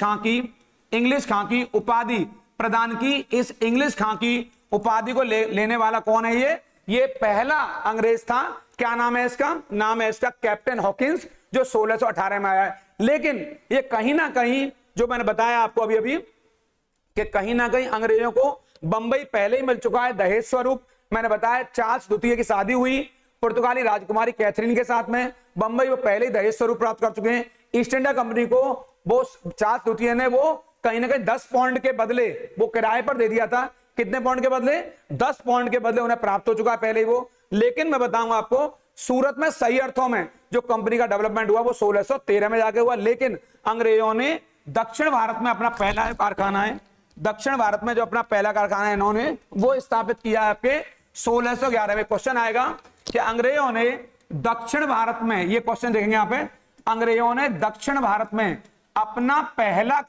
खां की उपाधि प्रदान की। इस इंग्लिश खां की उपाधि को लेने वाला कौन है? ये पहला अंग्रेज था। क्या नाम है इसका? नाम है इसका कैप्टन हॉकिंस, जो 1618 में आया है। लेकिन ये कहीं ना कहीं, जो मैंने बताया आपको अभी अभी, कि कहीं ना कहीं अंग्रेजों को बंबई पहले ही मिल चुका है दहेज स्वरूप। मैंने बताया चार्ल्स द्वितीय की शादी हुई पुर्तगाली राजकुमारी कैथरीन के साथ में, बंबई वो पहले ही दहेज स्वरूप प्राप्त कर चुके हैं। ईस्ट इंडिया कंपनी को वो चार्ल्स लुथियन ने वो कहीं ना कहीं 10 पाउंड के बदले वो किराए पर दे दिया था। कितने पाउंड के बदले? 10 पाउंड के बदले उन्हें प्राप्त हो चुका है पहले ही वो। लेकिन मैं बताऊंगा आपको, सूरत में सही अर्थों में जो कंपनी का डेवलपमेंट हुआ वो 1613 में जाके हुआ। लेकिन अंग्रेजों ने दक्षिण भारत में अपना पहला कारखाना है, दक्षिण भारत में जो अपना पहला कारखाना है इन्होंने वो स्थापित किया है आपके 1611 में। क्वेश्चन आएगा कि अंग्रेजों ने दक्षिण भारत में, ये क्वेश्चन देखेंगे यहां पे, अंग्रेजों ने दक्षिण भारत में अपना पहला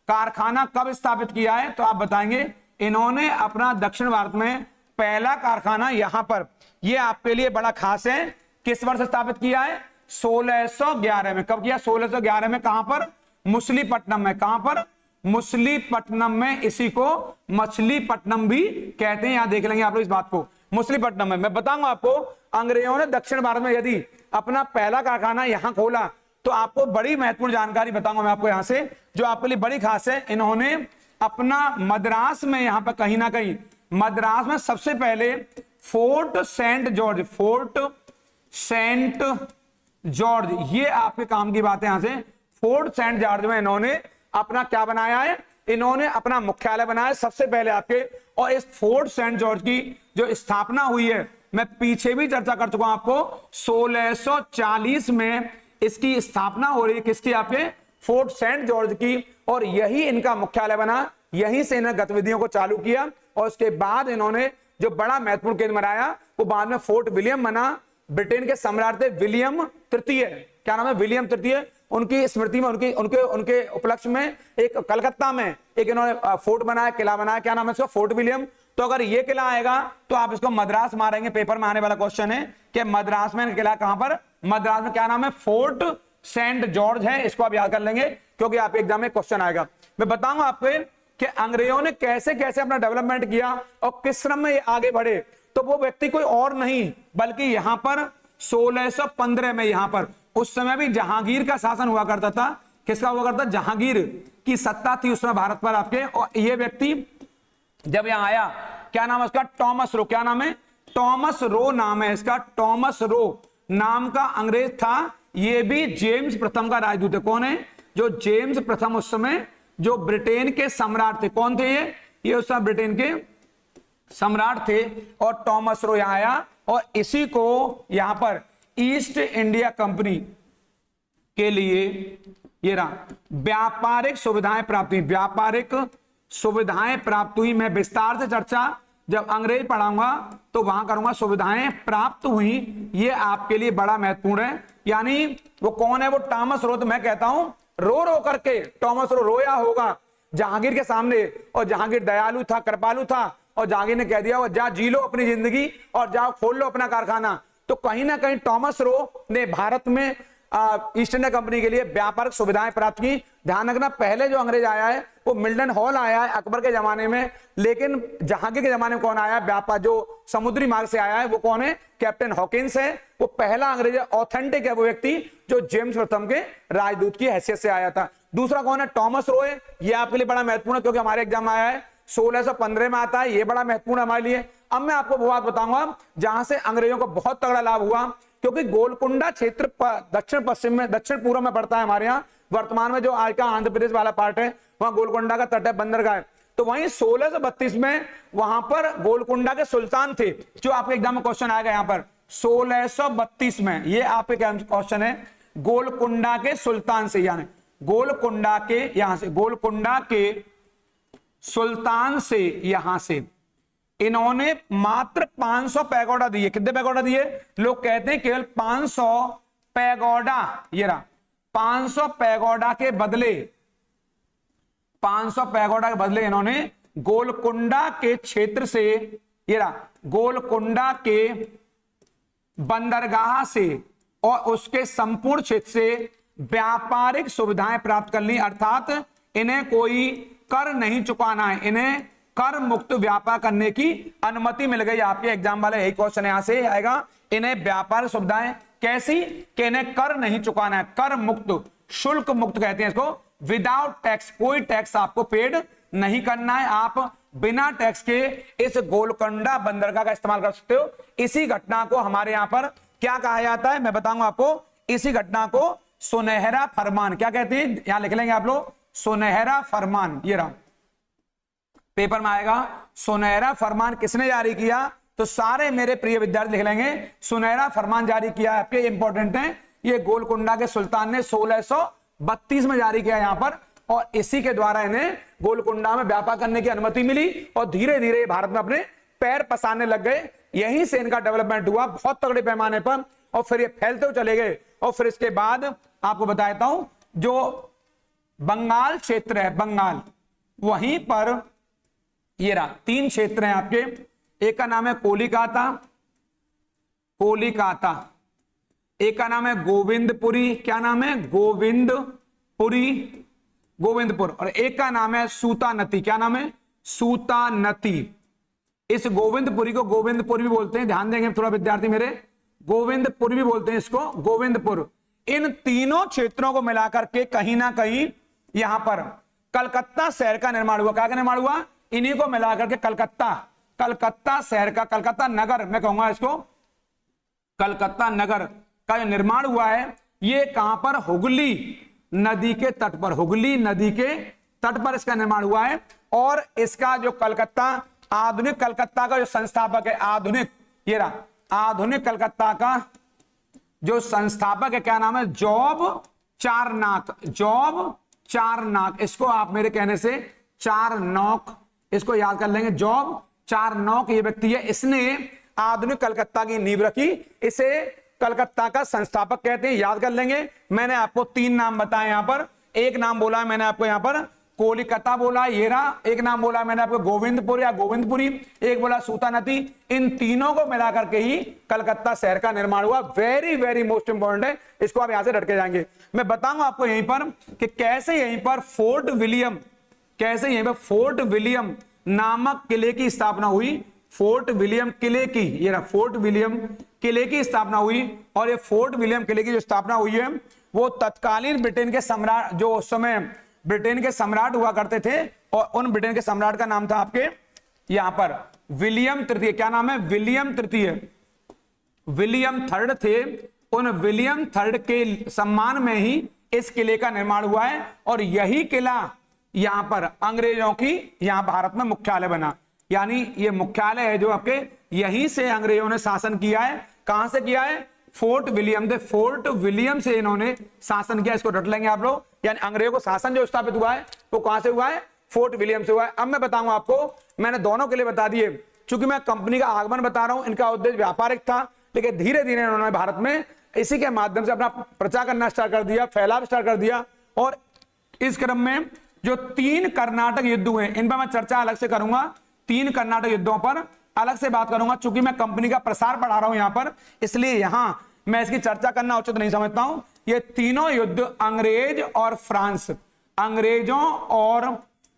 कारखाना कब स्थापित किया है? तो आप बताएंगे इन्होंने अपना दक्षिण भारत में पहला कारखाना यहां पर, ये आपके लिए बड़ा खास है, किस वर्ष स्थापित किया है? 1611 में। कब किया? 1611 में। कहां पर? मछलीपट्टनम में। कहां पर? मछलीपट्टनम में। इसी को मछलीपट्टनम भी कहते हैं, यहां देख लेंगे आप लोग इस बात को, मछलीपट्टनम में। मैं बताऊंगा आपको, अंग्रेजों ने दक्षिण भारत में यदि अपना पहला कारखाना यहां खोला तो आपको बड़ी महत्वपूर्ण जानकारी बताऊंगा मैं आपको यहां से, जो आपके लिए बड़ी खास है। इन्होंने अपना मद्रास में, यहां पर कहीं ना कहीं मद्रास में सबसे पहले फोर्ट सेंट जॉर्ज, ये आपके काम की बात है। यहां से फोर्ट सेंट जॉर्ज में इन्होंने अपना क्या बनाया है? इन्होंने अपना मुख्यालय बनाया सबसे पहले आपके। और इस फोर्ट सेंट जॉर्ज की जो स्थापना हुई है, मैं पीछे भी चर्चा कर चुका हूं आपको, 1640 में इसकी स्थापना हो रही है। किसकी? आपके फोर्ट सेंट जॉर्ज की। और यही इनका मुख्यालय बना, यहीं से इन्होंने गतिविधियों को चालू किया। और उसके बाद इन्होंने जो बड़ा महत्वपूर्ण केंद्र बनाया वो बाद में फोर्ट विलियम बना। ब्रिटेन के सम्राट थे विलियम तृतीय, क्या नाम है? विलियम तृतीय। उनकी स्मृति में, उनके उपलक्ष्य में एक कलकत्ता में एक इन्होंने फोर्ट बनाया, किला बनाया। क्या नाम है इसका? Fort William. तो अगर ये किला आएगा तो आप इसको मद्रास मारेंगे, पेपर में आने वाला क्वेश्चन है कि मद्रास में किला कहां पर? मद्रास में। क्या नाम है? फोर्ट सेंट जॉर्ज है। इसको आप याद कर लेंगे क्योंकि आपके एग्जाम में क्वेश्चन आएगा। मैं बताऊंगा आपको कि अंग्रेजों ने कैसे कैसे अपना डेवलपमेंट किया और किस क्रम में ये आगे बढ़े। तो वो व्यक्ति कोई और नहीं बल्कि यहां पर 1615 में, यहां पर उस समय भी जहांगीर का शासन हुआ करता था। किसका हुआ करता? जहांगीर की सत्ता थी उसमें भारत पर आपके। और ये व्यक्ति जब यहां आया, क्या नाम है उसका? Thomas Roe. क्या नाम है? टॉमस रो नाम है इसका। टॉमस रो नाम का अंग्रेज था। ये भी जेम्स प्रथम का राजदूत है। कौन है? जो जेम्स प्रथम उस समय जो ब्रिटेन के सम्राट थे। कौन थे ये उस समय ब्रिटेन के सम्राट थे। और टॉमस रो यहां आया और इसी को यहां पर ईस्ट इंडिया कंपनी के लिए ये रहा व्यापारिक सुविधाएं प्राप्त हुई। व्यापारिक सुविधाएं प्राप्त हुई। मैं विस्तार से चर्चा जब अंग्रेज पढ़ाऊंगा तो वहां करूंगा। सुविधाएं प्राप्त हुई, ये आपके लिए बड़ा महत्वपूर्ण है। यानी वो कौन है? वो टॉमस रो। तो मैं कहता हूं रो करके टॉमस रो रोया होगा जहांगीर के सामने। और जहांगीर दयालु था, कृपालु था। और जहांगीर ने कह दिया जा जी लो अपनी जिंदगी और जाओ खोल लो अपना कारखाना। तो कहीं ना कहीं टॉमस रो ने भारत में ईस्ट इंडिया कंपनी के लिए व्यापारिक सुविधाएं प्राप्त की। ध्यान रखना, पहले जो अंग्रेज आया है वो मिल्टन हॉल आया है अकबर के जमाने में। लेकिन जहांगीर के जमाने में कौन आया? व्यापार जो समुद्री मार्ग से आया है वो कौन है? कैप्टन हॉकिंस है। वो पहला अंग्रेज ऑथेंटिक है, वो व्यक्ति जो जेम्स प्रथम के राजदूत की हैसियत से आया था। दूसरा कौन है? टॉमस रो है। ये आपके लिए बड़ा महत्वपूर्ण है क्योंकि हमारे एग्जाम में आया है, 1615 में आता है। ये बड़ा महत्वपूर्ण है हमारे लिए। अब मैं आपको वो बात बताऊंगा जहां से अंग्रेजों को बहुत तगड़ा लाभ हुआ, क्योंकि गोलकुंडा क्षेत्र दक्षिण पश्चिम में, दक्षिण पूर्व में पड़ता है हमारे यहाँ। वर्तमान में जो आज का आंध्र प्रदेश वाला पार्ट है वहां गोलकुंडा का तट है, बंदरगाह है। तो वहीं 1632 में वहां पर गोलकुंडा के सुल्तान थे, जो आपके एग्जाम में क्वेश्चन आएगा यहां पर 1632 में। ये आपके क्वेश्चन है गोलकुंडा के सुल्तान से, यानी गोलकुंडा के यहां से, गोलकुंडा के सुल्तान से यहां से इन्होंने मात्र 500 पैगोडा दिए। कितने पैगोडा दिए? लोग कहते हैं केवल 500 पैगोडा। ये रहा 500 पैगोडा के बदले, 500 पैगोडा के बदले इन्होंने गोलकुंडा के क्षेत्र से, ये रहा गोलकुंडा के बंदरगाह से और उसके संपूर्ण क्षेत्र से व्यापारिक सुविधाएं प्राप्त कर ली। अर्थात इन्हें कोई कर नहीं चुकाना है, इन्हें कर मुक्त व्यापार करने की अनुमति मिल गई। आपके एग्जाम वाले यही क्वेश्चन यहां से आएगा। इन्हें व्यापार सुविधाएं कैसी? कि इन्हें कर नहीं चुकाना है, कर मुक्त, शुल्क मुक्त कहते हैं इसको। विदाउट टैक्स, कोई टैक्स आपको पेड नहीं करना है। आप बिना टैक्स के इस गोलकुंडा बंदरगाह का इस्तेमाल कर सकते हो। इसी घटना को हमारे यहां पर क्या कहा जाता है मैं बताऊंगा आपको। इसी घटना को सुनहरा फरमान, क्या कहते हैं, यहां लिख लेंगे आप लोग सुनहरा फरमान, ये रहा पेपर में आएगा। सुनहरा फरमान किसने जारी किया, तो सारे मेरे प्रिय विद्यार्थी लिख लेंगे सुनहरा फरमान जारी किया आपके, इंपॉर्टेंट है, ये गोलकुंडा के सुल्तान ने 1632 में जारी किया यहां पर, और इसी के द्वारा इन्हें गोलकुंडा में व्यापार करने की अनुमति मिली और धीरे धीरे भारत में अपने पैर पसारने लग गए। यहीं से इनका डेवलपमेंट हुआ बहुत तगड़े पैमाने पर, और फिर ये फैलते हुए चले गए। और फिर इसके बाद आपको बताता हूं, जो बंगाल क्षेत्र है, बंगाल, वहीं पर ये रहा 3 क्षेत्र हैं आपके, एक का नाम है कोलिकाता, कोलिकाता, एक का नाम है गोविंदपुरी, क्या नाम है, गोविंदपुरी, गोविंदपुर, और एक का नाम है सूतानती, क्या नाम है, सूतानती। इस गोविंदपुरी को गोविंदपुर भी बोलते हैं, ध्यान देंगे थोड़ा विद्यार्थी मेरे, गोविंदपुर भी बोलते हैं इसको, गोविंदपुर। इन तीनों क्षेत्रों को मिलाकर के कहीं ना कहीं यहां पर कलकत्ता शहर का निर्माण हुआ। क्या का निर्माण हुआ, इन्हीं को मिलाकर के कलकत्ता, कलकत्ता शहर का, कलकत्ता नगर मैं कहूंगा इसको, कलकत्ता नगर का जो निर्माण हुआ है, ये कहां पर, हुगली नदी के तट पर, हुगली नदी के तट पर इसका निर्माण हुआ है। और इसका जो कलकत्ता, आधुनिक कलकत्ता का जो संस्थापक है, आधुनिक, ये रहा आधुनिक कलकत्ता का जो संस्थापक है, क्या नाम है, जॉब चारनाक, जॉब चारनाक, इसको आप मेरे कहने से चारनौक, इसको याद कर लेंगे, जॉब चारनौक ये व्यक्ति है, इसने आधुनिक कलकत्ता की नींव रखी, इसे कलकत्ता का संस्थापक कहते हैं, याद कर लेंगे। मैंने आपको 3 नाम बताए यहां पर, एक नाम बोला है मैंने आपको यहां पर कोलिकता बोला, ये रहा, एक नाम बोला मैंने आपको गोविंदपुर या गोविंदपुरी, एक बोला सूतानती। इन तीनों को मिलाकर के ही कलकत्ता शहर का निर्माण हुआ। वेरी वेरी मोस्ट इंपॉर्टेंट है, इसको आप यहां से रट के जाएंगे। मैं बताऊंगा आपको यहीं पर कि कैसे यहीं पर फोर्ट विलियम, कैसे यहीं पर फोर्ट विलियम नामक किले की स्थापना हुई, फोर्ट विलियम किले की, ये रहा फोर्ट विलियम किले की स्थापना हुई। और ये फोर्ट विलियम किले की जो स्थापना हुई है, वो तत्कालीन ब्रिटेन के सम्राट, जो उस समय ब्रिटेन के सम्राट हुआ करते थे, और उन ब्रिटेन के सम्राट का नाम था आपके यहां पर विलियम तृतीय, क्या नाम है, विलियम तृतीय, विलियम थर्ड थे। उन विलियम थर्ड के सम्मान में ही इस किले का निर्माण हुआ है, और यही किला यहां पर अंग्रेजों की यहां भारत में मुख्यालय बना, यानी ये मुख्यालय है जो आपके, यहीं से अंग्रेजों ने शासन किया है। कहां से किया है, फोर्ट विलियम थे, फोर्ट विलियम से इन्होंने शासन किया, इसको रट लेंगे आप लोग। यानी अंग्रेजों को शासन जो स्थापित हुआ है वो कहां से हुआ है, फोर्ट विलियम से हुआ है। अब मैं बताऊंगा आपको, मैंने दोनों के लिए बता दिए, चूंकि मैं कंपनी का आगमन बता रहा हूं, इनका उद्देश्य व्यापारिक था, लेकिन धीरे धीरे इन्होंने भारत में इसी के माध्यम से अपना प्रचार करना स्टार्ट कर दिया, फैलाव स्टार्ट कर दिया। और इस क्रम में जो 3 कर्नाटक युद्ध हुए, इन पर मैं चर्चा अलग से करूंगा, 3 कर्नाटक युद्धों पर अलग से बात करूंगा। चूंकि मैं कंपनी का प्रसार पढ़ा रहा हूं यहां पर, इसलिए यहां मैं इसकी चर्चा करना उचित नहीं समझता हूं। ये तीनों युद्ध अंग्रेज और फ्रांस, अंग्रेजों और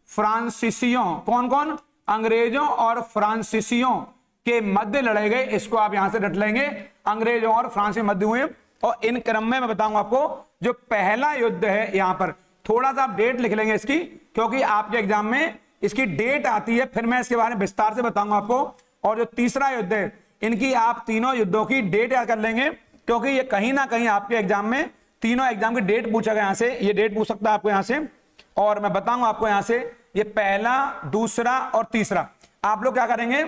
फ्रांसीसियों, कौन कौन, अंग्रेजों और फ्रांसीसियों के मध्य लड़े गए, इसको आप यहां से रट लेंगे, अंग्रेजों और फ्रांस के मध्य हुए। और इन क्रम में मैं बताऊंगा आपको जो पहला युद्ध है, यहां पर थोड़ा सा डेट लिख लेंगे इसकी, क्योंकि आपके एग्जाम में इसकी डेट आती है, फिर मैं इसके बारे में विस्तार से बताऊंगा आपको। और जो तीसरा युद्ध है, इनकी आप तीनों युद्धों की डेट याद कर लेंगे, क्योंकि ये कहीं ना कहीं आपके एग्जाम में तीनों एग्जाम की डेट पूछा गया, यहां से ये डेट पूछ सकता है आपको यहां से। और मैं बताऊंगा आपको यहां से ये पहला, दूसरा और तीसरा। आप लोग क्या करेंगे,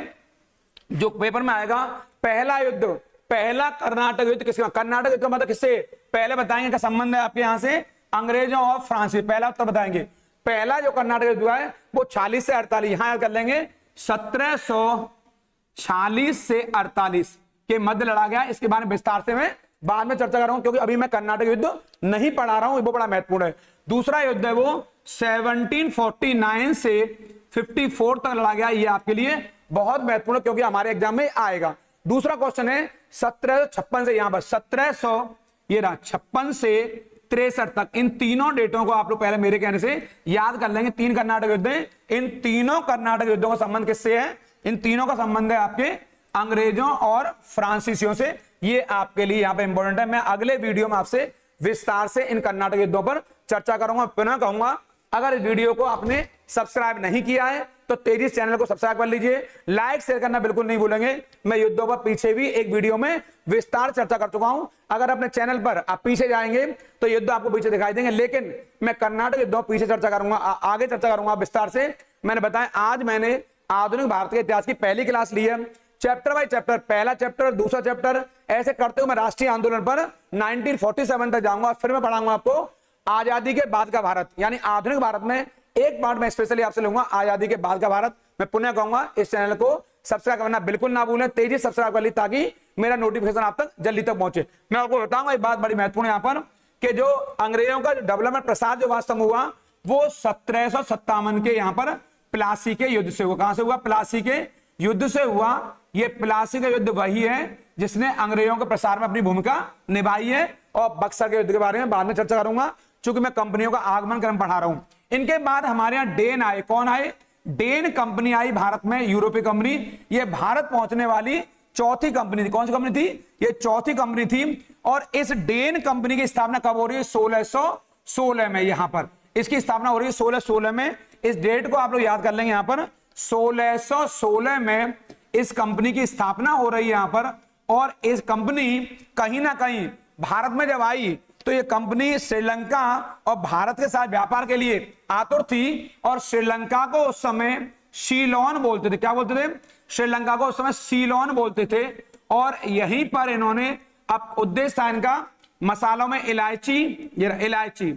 जो पेपर में आएगा, पहला युद्ध, पहला कर्नाटक युद्ध किसका, कर्नाटक युद्ध का मतलब किससे, पहले बताएंगे का संबंध है आपके यहां से अंग्रेजों और फ्रांस से, पहला उत्तर बताएंगे। पहला जो कर्नाटक युद्ध हुआ है वो 46 से 48, यहां याद कर लेंगे 1746 से 48 के मध्य लड़ा गया। इसके बारे में विस्तार से मैं बाद में चर्चा कर रहा हूं, क्योंकि अभी मैं कर्नाटक युद्ध नहीं पढ़ा रहा हूं, वो बड़ा महत्वपूर्ण है। दूसरा युद्ध है वो 1749 से 54 तक लड़ा गया, ये आपके लिए बहुत महत्वपूर्ण, क्योंकि हमारे एग्जाम में आएगा। दूसरा क्वेश्चन है 1756 से, यहां पर 1756 से 63 तक। इन तीनों डेटों को आप लोग पहले मेरे कहने से याद कर लेंगे। 3 कर्नाटक युद्ध हैं, इन तीनों कर्नाटक युद्धों का संबंध किससे है, इन तीनों का संबंध है आपके अंग्रेजों और फ्रांसीसियों से। ये आपके लिए यहां पे इंपॉर्टेंट है। मैं अगले वीडियो में आपसे विस्तार से इन कर्नाटक युद्धों पर चर्चा करूंगा। पुनः कहूंगा, अगर इस वीडियो को आपने सब्सक्राइब नहीं किया है तो तेजी से चैनल को सब्सक्राइब कर लीजिए, लाइक शेयर करना बिल्कुल नहीं भूलेंगे। मैं युद्धों पर पीछे भी एक वीडियो में विस्तार चर्चा कर चुका हूं, अगर अपने चैनल पर आप पीछे जाएंगे तो युद्ध आपको पीछे दिखाई देंगे, लेकिन मैं कर्नाटक युद्धों पीछे चर्चा करूंगा, आगे चर्चा करूंगा विस्तार से। मैंने बताया आज मैंने आधुनिक भारत के इतिहास की पहली क्लास ली है, चैप्टर बाय चैप्टर, पहला चैप्टर दूसरा चैप्टर ऐसे करते हुए मैं राष्ट्रीय आंदोलन पर 1947 तक जाऊंगा। फिर मैं पढ़ाऊंगा आपको आजादी के बाद का भारत, यानी आधुनिक भारत में एक पार्ट में स्पेशली आपसे लूंगा आजादी के बाद का भारत। मैं पुनः कहूंगा इस चैनल को सब्सक्राइब करना बिल्कुल ना भूलें, तेजी सब्सक्राइब कर ली ताकि मेरा नोटिफिकेशन आप तक जल्दी तक पहुंचे। मैं आपको बताऊंगा एक बात बड़ी महत्वपूर्ण यहां पर कि जो अंग्रेजों का डेवलपमेंट प्रसार जो वास्तव हुआ वो 1757 के यहां पर प्लासी के युद्ध से हुआ। कहां से हुआ? प्लासी के युद्ध से हुआ। ये प्लासी का युद्ध वही है जिसने अंग्रेजों के प्रसार में अपनी भूमिका निभाई है, और बक्सर के युद्ध के बारे में बाद में चर्चा करूंगा, चूंकि मैं कंपनियों का आगमन क्रम पढ़ा रहा हूं। इनके बाद हमारे यहां डेन आए। कौन आए? डेन कंपनी आई भारत में, यूरोपीय कंपनी। ये भारत पहुंचने वाली चौथी कंपनी थी। कौन सी कंपनी थी? ये चौथी कंपनी थी। और इस डेन कंपनी की स्थापना कब हो रही है? 1616 में। यहां पर इसकी स्थापना हो रही है 1616 में। इस डेट को आप लोग याद कर लेंगे। यहां पर 1616 में इस कंपनी की स्थापना हो रही है यहां पर। और इस कंपनी कहीं ना कहीं भारत में जब आई तो ये कंपनी श्रीलंका और भारत के साथ व्यापार के लिए आतुर थी, और श्रीलंका को उस समय सीलोन बोलते थे। क्या बोलते थे? श्रीलंका को उस समय सीलोन बोलते थे। और यहीं पर इन्होंने अब उद्देश्य था इनका मसालों में इलायची, ये इलायची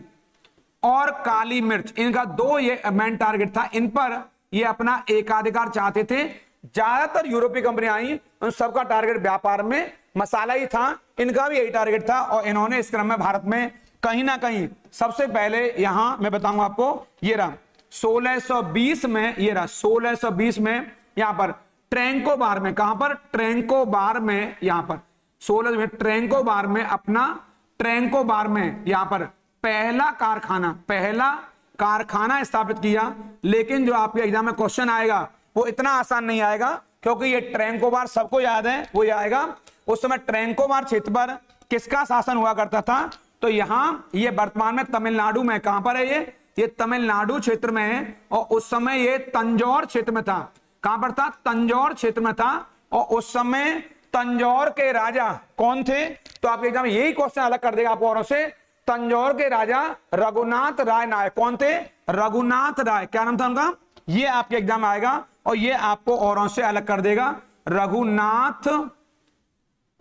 और काली मिर्च, इनका दो ये मेन टारगेट था। इन पर ये अपना एकाधिकार चाहते थे। ज्यादातर यूरोपीय कंपनियां आई, उन सबका टारगेट व्यापार में मसाला ही था, इनका भी यही टारगेट था। और इन्होंने इस क्रम में भारत में कहीं ना कहीं सबसे पहले यहां मैं बताऊंगा आपको, ये रहा 1620 में, ये रहा 1620 में यहां पर ट्रेंकोबार में। कहां पर? ट्रेंकोबार में। यहां पर 16 में ट्रेंकोबार में अपना, ट्रेंकोबार में यहां पर पहला कारखाना स्थापित किया। लेकिन जो आपके एग्जाम में क्वेश्चन आएगा वो इतना आसान नहीं आएगा, क्योंकि ये ट्रेंकोबार सबको याद है, वो ये आएगा। उस समय ट्रेंकोबार क्षेत्र पर किसका शासन हुआ करता था? तो यहां ये वर्तमान में तमिलनाडु में। कहां पर है ये तमिलनाडु क्षेत्र में है। और उस समय ये तंजौर क्षेत्र में था। कहां पर था? तंजौर क्षेत्र में था। और उस समय तंजौर के राजा कौन थे? तो आपके एग्जाम यही क्वेश्चन अलग कर देगा आपको औरों से। तंजौर के राजा रघुनाथ राय नायक। कौन थे? रघुनाथ राय। क्या नाम था उनका? ये आपके एग्जाम में आएगा और ये आपको औरों से अलग कर देगा। रघुनाथ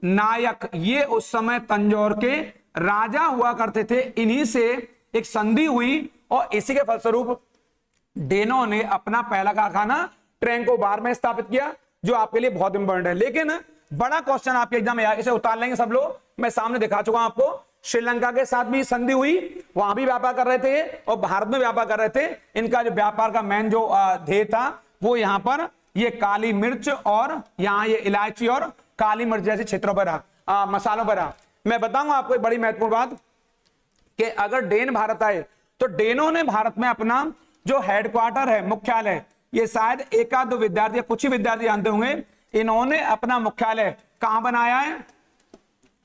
नायक, ये उस समय तंजौर के राजा हुआ करते थे। इन्हीं से एक संधि हुई और इसी के फलस्वरूप डेनों ने अपना पहला कारखाना ट्रेंकोबार में स्थापित किया, जो आपके लिए बहुत इंपॉर्टेंट है। लेकिन बड़ा क्वेश्चन आपके एग्जाम में आया, इसे उतार लेंगे सब लोग। मैं सामने दिखा चुका हूं आपको, श्रीलंका के साथ भी संधि हुई, वहां भी व्यापार कर रहे थे और भारत में व्यापार कर रहे थे। इनका जो व्यापार का मेन जो ध्येय था वो यहां पर ये काली मिर्च और यहां ये इलायची और काली मिर्च जैसे क्षेत्रों पर रहा, मसालों पर रहा। मैं बताऊंगा आपको एक बड़ी महत्वपूर्ण बात कि अगर डेन भारत आए तो डेनों ने भारत में अपना जो हेडक्वार्टर है, मुख्यालय, ये शायद एकाध दो विद्यार्थी, कुछ ही विद्यार्थी जानते होंगे, इन्होंने अपना मुख्यालय कहां बनाया है?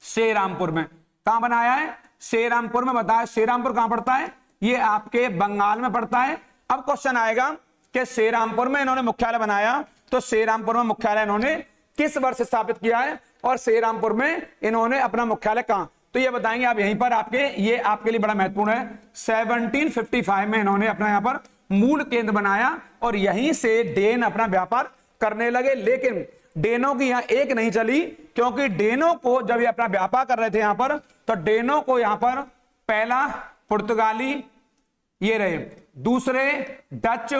श्रीरामपुर में। कहां बनाया है? श्रीरामपुर में। बताया श्रीरामपुर कहां पड़ता है? ये आपके बंगाल में पड़ता है। अब क्वेश्चन आएगा कि श्रीरामपुर में इन्होंने मुख्यालय बनाया, तो श्रीरामपुर में मुख्यालय इन्होंने किस वर्ष स्थापित किया है और श्रीरामपुर में इन्होंने अपना मुख्यालय कहां? तो ये बताएंगे आप यहीं पर। आपके ये आपके लिए बड़ा महत्वपूर्ण है। 1755 में इन्होंने अपना यहां पर मूल केंद्र बनाया और यहीं से डेन अपना व्यापार करने लगे। लेकिन डेनों की यहां एक नहीं चली, क्योंकि डेनों को जब ये अपना व्यापार कर रहे थे यहां पर, तो डेनों को यहां पर पहला पुर्तगाली ये रहे, दूसरे डच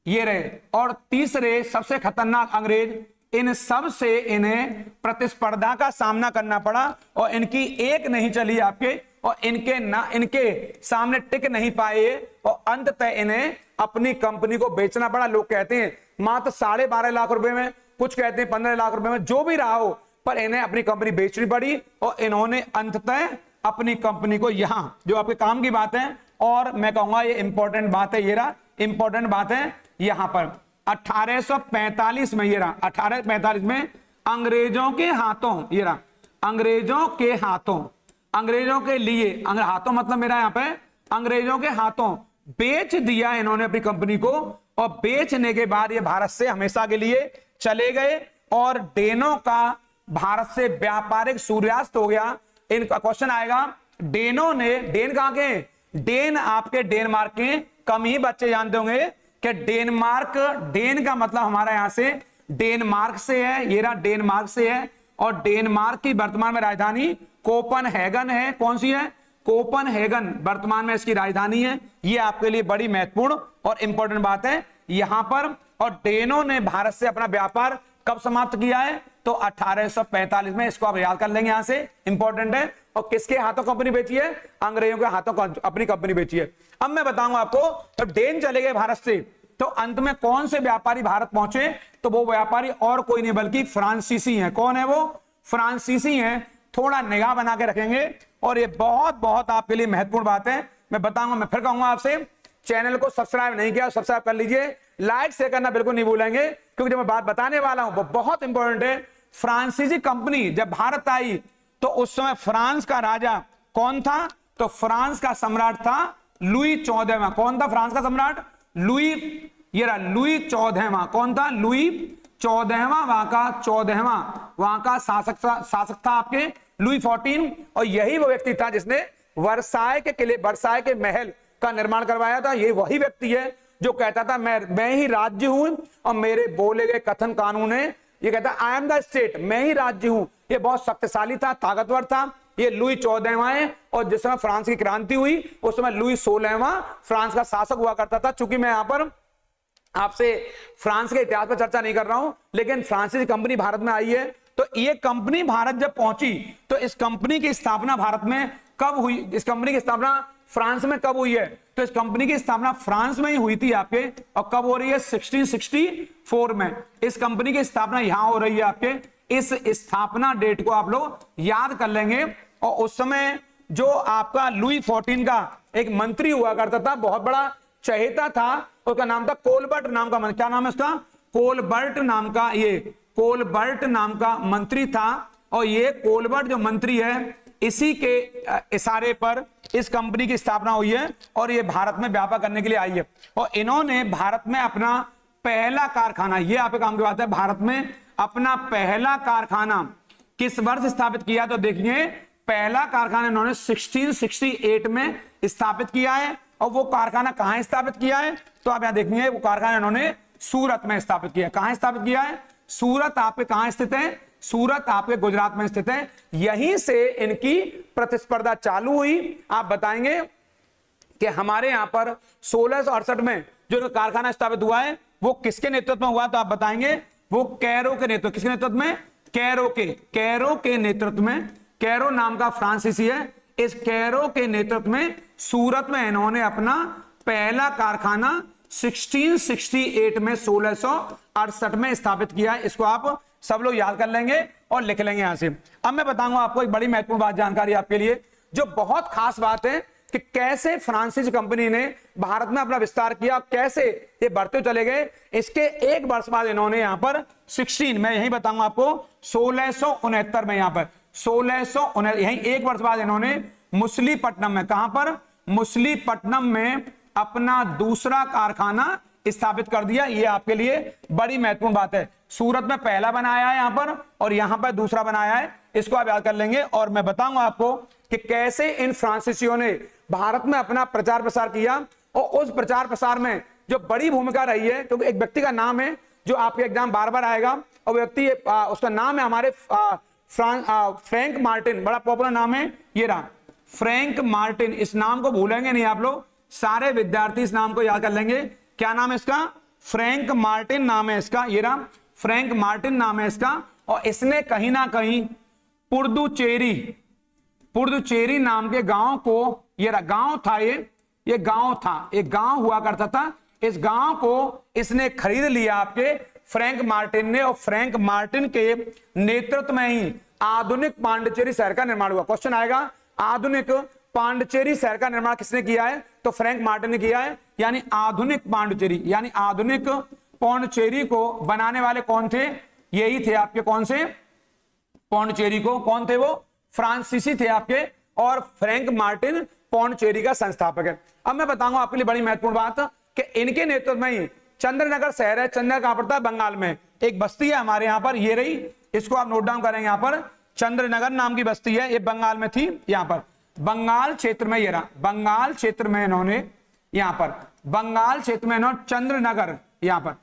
ये रहे, और तीसरे सबसे खतरनाक अंग्रेज। इन सब से इन्हें प्रतिस्पर्धा का सामना करना पड़ा और इनकी एक नहीं चली आपके, और इनके सामने टिक नहीं पाए और अंततः इन्हें अपनी कंपनी को बेचना पड़ा। लोग कहते हैं मात्र 12.5 लाख रुपए में, कुछ कहते हैं 15 लाख रुपए में, जो भी रहा हो, पर इन्हें अपनी कंपनी बेचनी पड़ी और इन्होंने अंततः अपनी कंपनी को, यहां जो आपके काम की बात है और मैं कहूंगा ये इंपॉर्टेंट बात है, ये रहा इंपॉर्टेंट बात है, यहां पर 1845 में, ये रहा 1845 में अंग्रेजों के हाथों, ये रहा अंग्रेजों के हाथों, अंग्रेजों के लिए, हाथों मतलब मेरा यहां पे अंग्रेजों के हाथों बेच दिया इन्होंने अपनी कंपनी को, और बेचने के बाद ये भारत से हमेशा के लिए चले गए और डेनो का भारत से व्यापारिक सूर्यास्त हो गया। इनका क्वेश्चन आएगा, डेनो ने, डेन कहां के, डेन आपके डेनमार्क के, कम ही बच्चे जानते होंगे कि डेनमार्क, डेन का मतलब हमारा यहां से डेनमार्क से है, ये रहा डेनमार्क से है, और डेनमार्क की वर्तमान में राजधानी कोपनहेगन है। कौन सी है? कोपनहेगन वर्तमान में इसकी राजधानी है। ये आपके लिए बड़ी महत्वपूर्ण और इंपॉर्टेंट बात है यहां पर। और डेनो ने भारत से अपना व्यापार कब समाप्त किया है? तो 1845 में। इसको आप याद कर लेंगे, यहां से इंपॉर्टेंट है। और किसके हाथों कंपनी बेची है? अंग्रेजों के हाथों अपनी कंपनी बेची है। अब मैं बताऊंगा आपको, जब डेन चले गए भारत से तो अंत में कौन से व्यापारी भारत पहुंचे? तो वो व्यापारी और कोई नहीं बल्कि फ्रांसीसी हैं। कौन है वो? फ्रांसीसी हैं। थोड़ा निगाह बना के रखेंगे, और ये बहुत बहुत आपके लिए महत्वपूर्ण बात है। मैं बताऊंगा, मैं फिर कहूंगा आपसे, चैनल को सब्सक्राइब नहीं किया, सब्सक्राइब कर लीजिए, लाइक शेयर करना बिल्कुल नहीं भूलेंगे, क्योंकि जो मैं बात बताने वाला हूं वो बहुत इंपॉर्टेंट है। फ्रांसीसी कंपनी जब भारत आई तो उस समय फ्रांस का राजा कौन था? तो फ्रांस का सम्राट था लुई 14वां। कौन था फ्रांस का सम्राट? लुई, ये रहा लुई 14वां। कौन था? लुई 14वां। वहां का शासक था आपके लुई 14। और यही वो व्यक्ति था जिसने वर्साय के किले, वर्साय के महल का निर्माण करवाया था। ये वही व्यक्ति है जो कहता था मैं ही राज्य हूं और मेरे बोले गए कथन कानून है। ये कहता आई एम द स्टेट, मैं ही राज्य हूं। ये बहुत शक्तिशाली था, ताकतवर था। ये लुई 14वां है। और जिस समय फ्रांस की क्रांति हुई उस समय लुई 16वां फ्रांस का शासक हुआ करता था। चूंकि मैं यहां पर आपसे फ्रांस के इतिहास पर चर्चा नहीं कर रहा हूं, लेकिन फ्रांसीसी कंपनी भारत में आई है। तो ये कंपनी भारत जब पहुंची तो इस कंपनी की स्थापना भारत में कब हुई? इस कंपनी की स्थापना फ्रांस में कब हुई है? तो इस कंपनी की स्थापना फ्रांस में ही हुई थी आपके। और कब हो रही है? 1664 में। इस कंपनी की स्थापना यहां हो रही है आपके। इस स्थापना डेट को आप लोग याद कर लेंगे। और उस समय जो आपका लुई 14 का एक मंत्री हुआ करता था, बहुत बड़ा चहेता था, उसका नाम था कोलबर्ट नाम का। क्या नाम है उसका? कोलबर्ट नाम का, ये कोलबर्ट नाम का मंत्री था। और ये कोलबर्ट जो मंत्री है, इसी के इशारे पर इस कंपनी की स्थापना हुई है और ये भारत में व्यापार करने के लिए आई है। और इन्होंने भारत में अपना पहला कारखाना, ये आपके काम की बात है, भारत में अपना पहला कारखाना किस वर्ष स्थापित किया? तो देखिए, पहला कारखाना इन्होंने 1668 में स्थापित किया है। और वो कारखाना कहां स्थापित किया है? तो आप यहां देखेंगे, वो कारखाना इन्होंने सूरत में स्थापित किया। कहां स्थापित किया है? सूरत आपके कहां स्थित है? सूरत आपके गुजरात में स्थित है। यहीं से इनकी प्रतिस्पर्धा चालू हुई। आप बताएंगे कि हमारे यहां पर 1668 में जो कारखाना स्थापित हुआ है वो किसके नेतृत्व में हुआ? तो आप बताएंगे वो कैरो के नेतृत्व। किसके नेतृत्व में? कैरो के नेतृत्व में। कैरो नाम का फ्रांसीसी है। इस कैरो के नेतृत्व में सूरत में इन्होंने अपना पहला कारखाना 1668 में 1668 में स्थापित किया है। इसको आप सब लोग याद कर लेंगे और लिख लेंगे यहां से। अब मैं बताऊंगा आपको एक बड़ी महत्वपूर्ण बात, जानकारी आपके लिए, जो बहुत खास बात है कि कैसे फ्रांसीसी कंपनी ने भारत में अपना विस्तार किया, कैसे ये बढ़ते चले गए। इसके एक वर्ष बाद इन्होंने यहां पर 16, मैं यही बताऊंगा आपको, 1669 में, यहां पर 1669, यही एक वर्ष बाद इन्होंने मछलीपट्टनम में, कहां पर? मछलीपट्टनम में अपना दूसरा कारखाना स्थापित कर दिया। ये आपके लिए बड़ी महत्वपूर्ण बात है। सूरत में पहला बनाया है यहां पर, और यहां पर दूसरा बनाया है। इसको आप याद कर लेंगे। और मैं बताऊंगा आपको कि कैसे इन फ्रांसीसियों ने भारत में अपना प्रचार प्रसार किया। और उस प्रचार प्रसार में जो बड़ी भूमिका रही है, क्योंकि एक व्यक्ति का नाम है जो आपके एग्जाम बार बार आएगा, और व्यक्ति उसका नाम है हमारे फ्रैंक मार्टिन। बड़ा पॉपुलर नाम है, ये रहा फ्रैंक मार्टिन। इस नाम को भूलेंगे नहीं आप लोग, सारे विद्यार्थी इस नाम को याद कर लेंगे। क्या नाम है इसका? फ्रैंक मार्टिन नाम है इसका। ये रहा फ्रैंक मार्टिन नाम है इसका। और इसने कहीं ना कहीं पुडुचेरी नाम के गांव को, ये रहा गांव था, ये गांव था, एक गांव हुआ करता था। इस गांव को इसने खरीद लिया आपके फ्रैंक मार्टिन ने। और फ्रैंक मार्टिन के नेतृत्व में ही आधुनिक पांडिचेरी शहर का निर्माण हुआ। क्वेश्चन आएगा, आधुनिक पांडिचेरी शहर का निर्माण किसने किया है? तो फ्रैंक मार्टिन ने किया है। यानी आधुनिक पांडिचेरी, यानी आधुनिक पांडिचेरी को बनाने वाले कौन थे? यही थे आपके, कौन से? पांडिचेरी को कौन थे? वो फ्रांसीसी थे आपके। और फ्रैंक मार्टिन पौंडचेरी का संस्थापक है। अब मैं बताऊंगा आपके लिए बड़ी महत्वपूर्ण बात कि इनके नेतृत्व में ही चंद्रनगर शहर है, चंद्रनगर कहां पड़ता है, बंगाल में। एक बस्ती है हमारे यहाँ पर, ये रही, इसको आप नोट डाउन करेंगे। यहाँ पर चंद्रनगर नाम की बस्ती है, ये बंगाल में थी। यहाँ पर बंगाल क्षेत्र में, ये रहा बंगाल क्षेत्र में इन्होंने, यहाँ पर बंगाल क्षेत्र में इन्होंने चंद्रनगर, यहाँ पर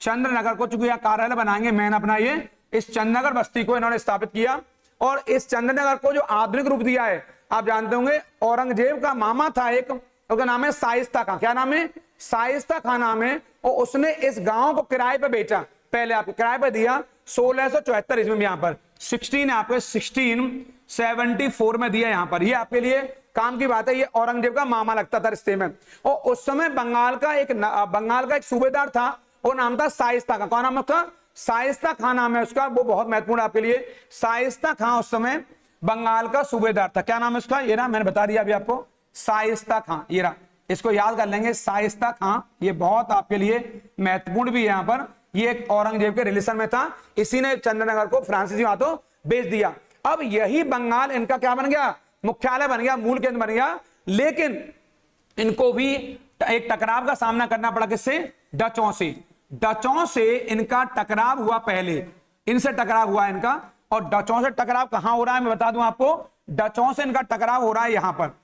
चंद्रनगर को चूंकि यहाँ कार्यालय बनाएंगे मेन अपना, ये इस चंद्रनगर बस्ती को इन्होंने स्थापित किया। और इस चंद्रनगर को जो आधुनिक रूप दिया है, आप जानते होंगे औरंगजेब का मामा था एक, उसका नाम है शाइस्ता खां। क्या नाम है? शाइस्ता खां नाम है। और उसने इस गांव को किराए पे बेचा, पहले आपको किराए पे दिया 1674 ईस्वी में, यहाँ पर 1674 में दिया यहाँ पर। ये आपके लिए काम की बात है, ये औरंगजेब का मामा लगता था रिश्ते में। और उस समय बंगाल का एक सूबेदार था, वो नाम था शाइस्ता खां। कौन नाम था? शाइस्ता खां नाम है उसका, वो बहुत महत्वपूर्ण आपके लिए। शाइस्ता खां उस समय बंगाल का सूबेदार था। क्या नाम है उसका? ये रहा, मैंने बता दिया अभी आपको, शाइस्ता खां। ये रहा, इसको याद कर लेंगे, शाइस्ता खां। ये बहुत आपके लिए महत्वपूर्ण भी है यहाँ पर। ये एक औरंगजेब के रिलेशन में था, इसी ने चंद्रनगर को फ्रांसीसी हाथों बेच दिया। अब यही बंगाल इनका क्या बन गया? मुख्यालय बन गया, मूल केंद्र बन गया। लेकिन इनको भी एक टकराव का सामना करना पड़ा, किससे? डचों से। डचों से इनका टकराव हुआ, पहले इनसे टकराव हुआ इनका। और डचों से टकराव कहां हो रहा है मैं बता दूं आपको, डचों से इनका टकराव हो रहा है यहां पर।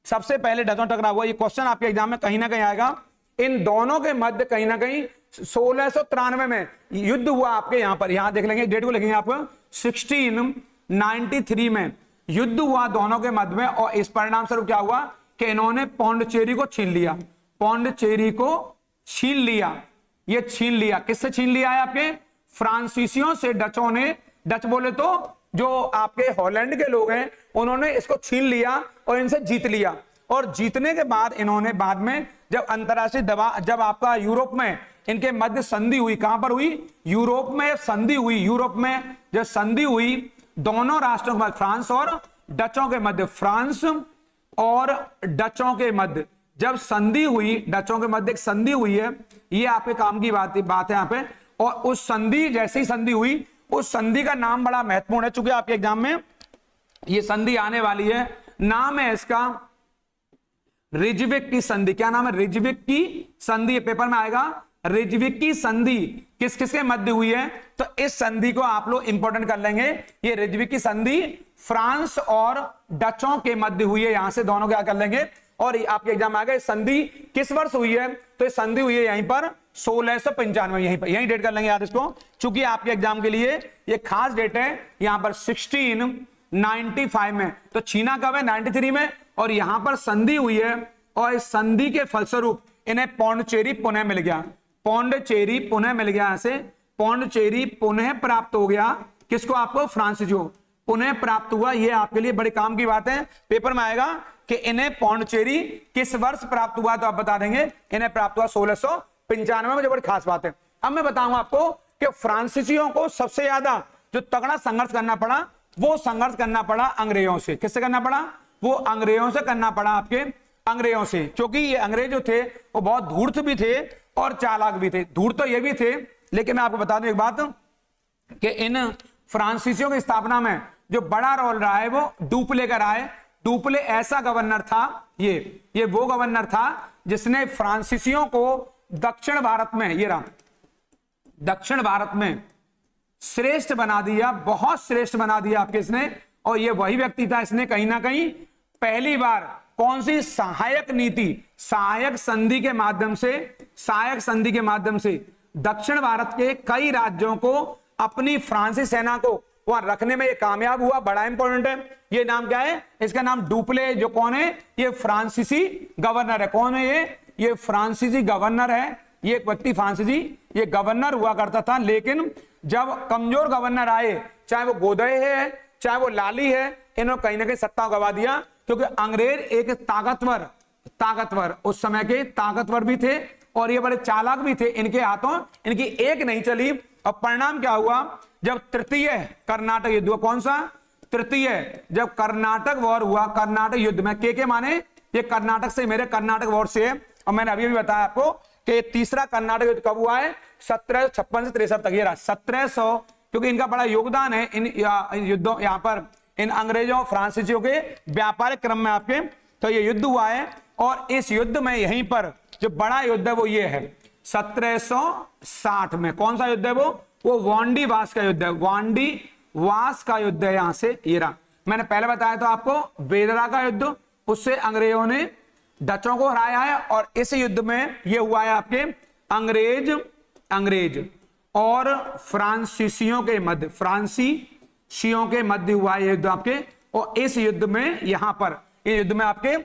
सबसे पहले डचों टकराव हुआ, ये क्वेश्चन आपके एग्जाम में कहीं ना कहीं आएगा। इन दोनों के मध्य कहीं ना कहीं 1693 में युद्ध हुआ आपके यहां पर। यहां देख लेंगे, डेट को लिखेंगे आप, 1693 में युद्ध हुआ दोनों के मध्य में। और इस परिणाम स्वरूप क्या हुआ कि इन्होंने पौंडचेरी को छीन लिया। पौंडचेरी को छीन लिया। ये छीन लिया, किससे छीन लिया है? आपके फ्रांसीसियों से डचों ने, डच बोले तो जो आपके हॉलैंड के लोग हैं, उन्होंने इसको छीन लिया और इनसे जीत लिया। और जीतने के बाद इन्होंने बाद में जब अंतरराष्ट्रीय दबाव, जब आपका यूरोप में इनके मध्य संधि हुई, कहां पर हुई? यूरोप में संधि हुई। यूरोप में जब संधि हुई दोनों राष्ट्रों के मध्य, फ्रांस और डचों के मध्य, फ्रांस और डचों के मध्य जब संधि हुई, डचों के मध्य एक संधि हुई है, ये आपके काम की बात है यहाँ पे। और उस संधि, जैसी संधि हुई, उस संधि का नाम बड़ा महत्वपूर्ण है, चूंकि आपके एग्जाम में ये संधि आने वाली है। नाम है इसका रिजविक की संधि। क्या नाम है? रिजविक की संधि, ये पेपर में आएगा। रिजविक की संधि किस किस के मध्य हुई है? तो इस संधि को आप लोग इंपॉर्टेंट कर लेंगे। ये रिजविक की संधि फ्रांस और डचों के मध्य हुई है, यहां से दोनों क्या कर लेंगे। और आपके एग्जाम में आ गए, संधि किस वर्ष हुई है? तो ये संधि हुई है यहीं पर 1695, यहीं पर, यहीं डेट कर लेंगे याद इसको, चूंकि आपके एग्जाम के लिए ये खास डेट है। यहां पर 1695 में, तो छीना कब है? 93 में। और यहां पर संधि हुई है, और इस संधि के फलस्वरूप इन्हें पौंडचेरी पुनः मिल गया। पौंडचेरी पुनः मिल गया, ऐसे पौंडचेरी पुनः प्राप्त हो गया। किसको? आपको, फ्रांसीसी को पुनः प्राप्त हुआ। ये आपके लिए बड़े काम की बात है, पेपर में आएगा कि इन्हें पौंडचेरी किस वर्ष प्राप्त हुआ, तो आप बता देंगे इन्हें प्राप्त हुआ 1695 में। जो बड़ी खास बात है। अब मैं बताऊंगा आपको कि फ्रांसीसियों को सबसे ज्यादा जो तगड़ा संघर्ष करना पड़ा, वो संघर्ष करना पड़ा अंग्रेजों से। किससे करना पड़ा? वो अंग्रेजों से करना पड़ा, आपके अंग्रेजों से। क्योंकि ये अंग्रेज जो थे वो बहुत धूर्त भी थे और चालाक भी थे। धूर्त तो ये भी थे, लेकिन मैं आपको बता दूं एक बात कि इन फ्रांसीसियों की स्थापना में जो बड़ा रोल रहा है वो डुप्ले का रहा है। डुप्ले ऐसा गवर्नर था, ये वो गवर्नर था जिसने फ्रांसीसियों को दक्षिण भारत में, ये रहा, दक्षिण भारत में श्रेष्ठ बना दिया, बहुत श्रेष्ठ बना दिया आपके इसने। और ये वही व्यक्ति था, इसने कहीं ना कहीं पहली बार कौन सी सहायक नीति, सहायक संधि के माध्यम से, सहायक संधि के माध्यम से दक्षिण भारत के कई राज्यों को अपनी फ्रांसीसी सेना को वहां रखने में ये कामयाब हुआ। बड़ा इंपॉर्टेंट है। ये नाम क्या है? इसका नाम डुप्ले। जो कौन है? ये फ्रांसीसी गवर्नर है। कौन है ये फ्रांसीसी गवर्नर है। ये एक व्यक्ति फ्रांसीसी, ये गवर्नर हुआ करता था। लेकिन जब कमजोर गवर्नर आए, चाहे वो गोदय है, चाहे वो लाली है, इन्होंने कहीं ना कहीं सत्ता गवा दिया। क्योंकि अंग्रेज एक ताकतवर उस समय के ताकतवर भी थे और ये बड़े चालाक भी थे। इनके हाथों इनकी एक नहीं चली। और परिणाम क्या हुआ? जब तृतीय कर्नाटक युद्ध हुआ, कौन सा? तृतीय, जब कर्नाटक वॉर हुआ, कर्नाटक युद्ध में के माने ये कर्नाटक से, मेरे कर्नाटक वॉर से है। और मैंने अभी भी बताया आपको कि तीसरा कर्नाटक युद्ध कब हुआ है? 1756 से 63 तक। ये रहा 1700, क्योंकि इनका बड़ा योगदान है इन युद्धों, यहां पर इन अंग्रेजों फ्रांसीसियों के व्यापारिक क्रम में आपके तो ये युद्ध हुआ है और इस युद्ध में यहीं पर जो बड़ा युद्ध है वो ये है 1760 में। कौन सा युद्ध है वो वांडी वास का युद्ध है। वांडी वास का युद्ध है। यहां से ये रहा, मैंने पहले बताया था आपको बेदरा का युद्ध, उससे अंग्रेजों ने डचों को हराया है और इस युद्ध में ये हुआ है आपके अंग्रेज और फ्रांसीसियों के मध्य हुआ है युद्ध आपके। और इस युद्ध में यहां पर युद्ध में आपके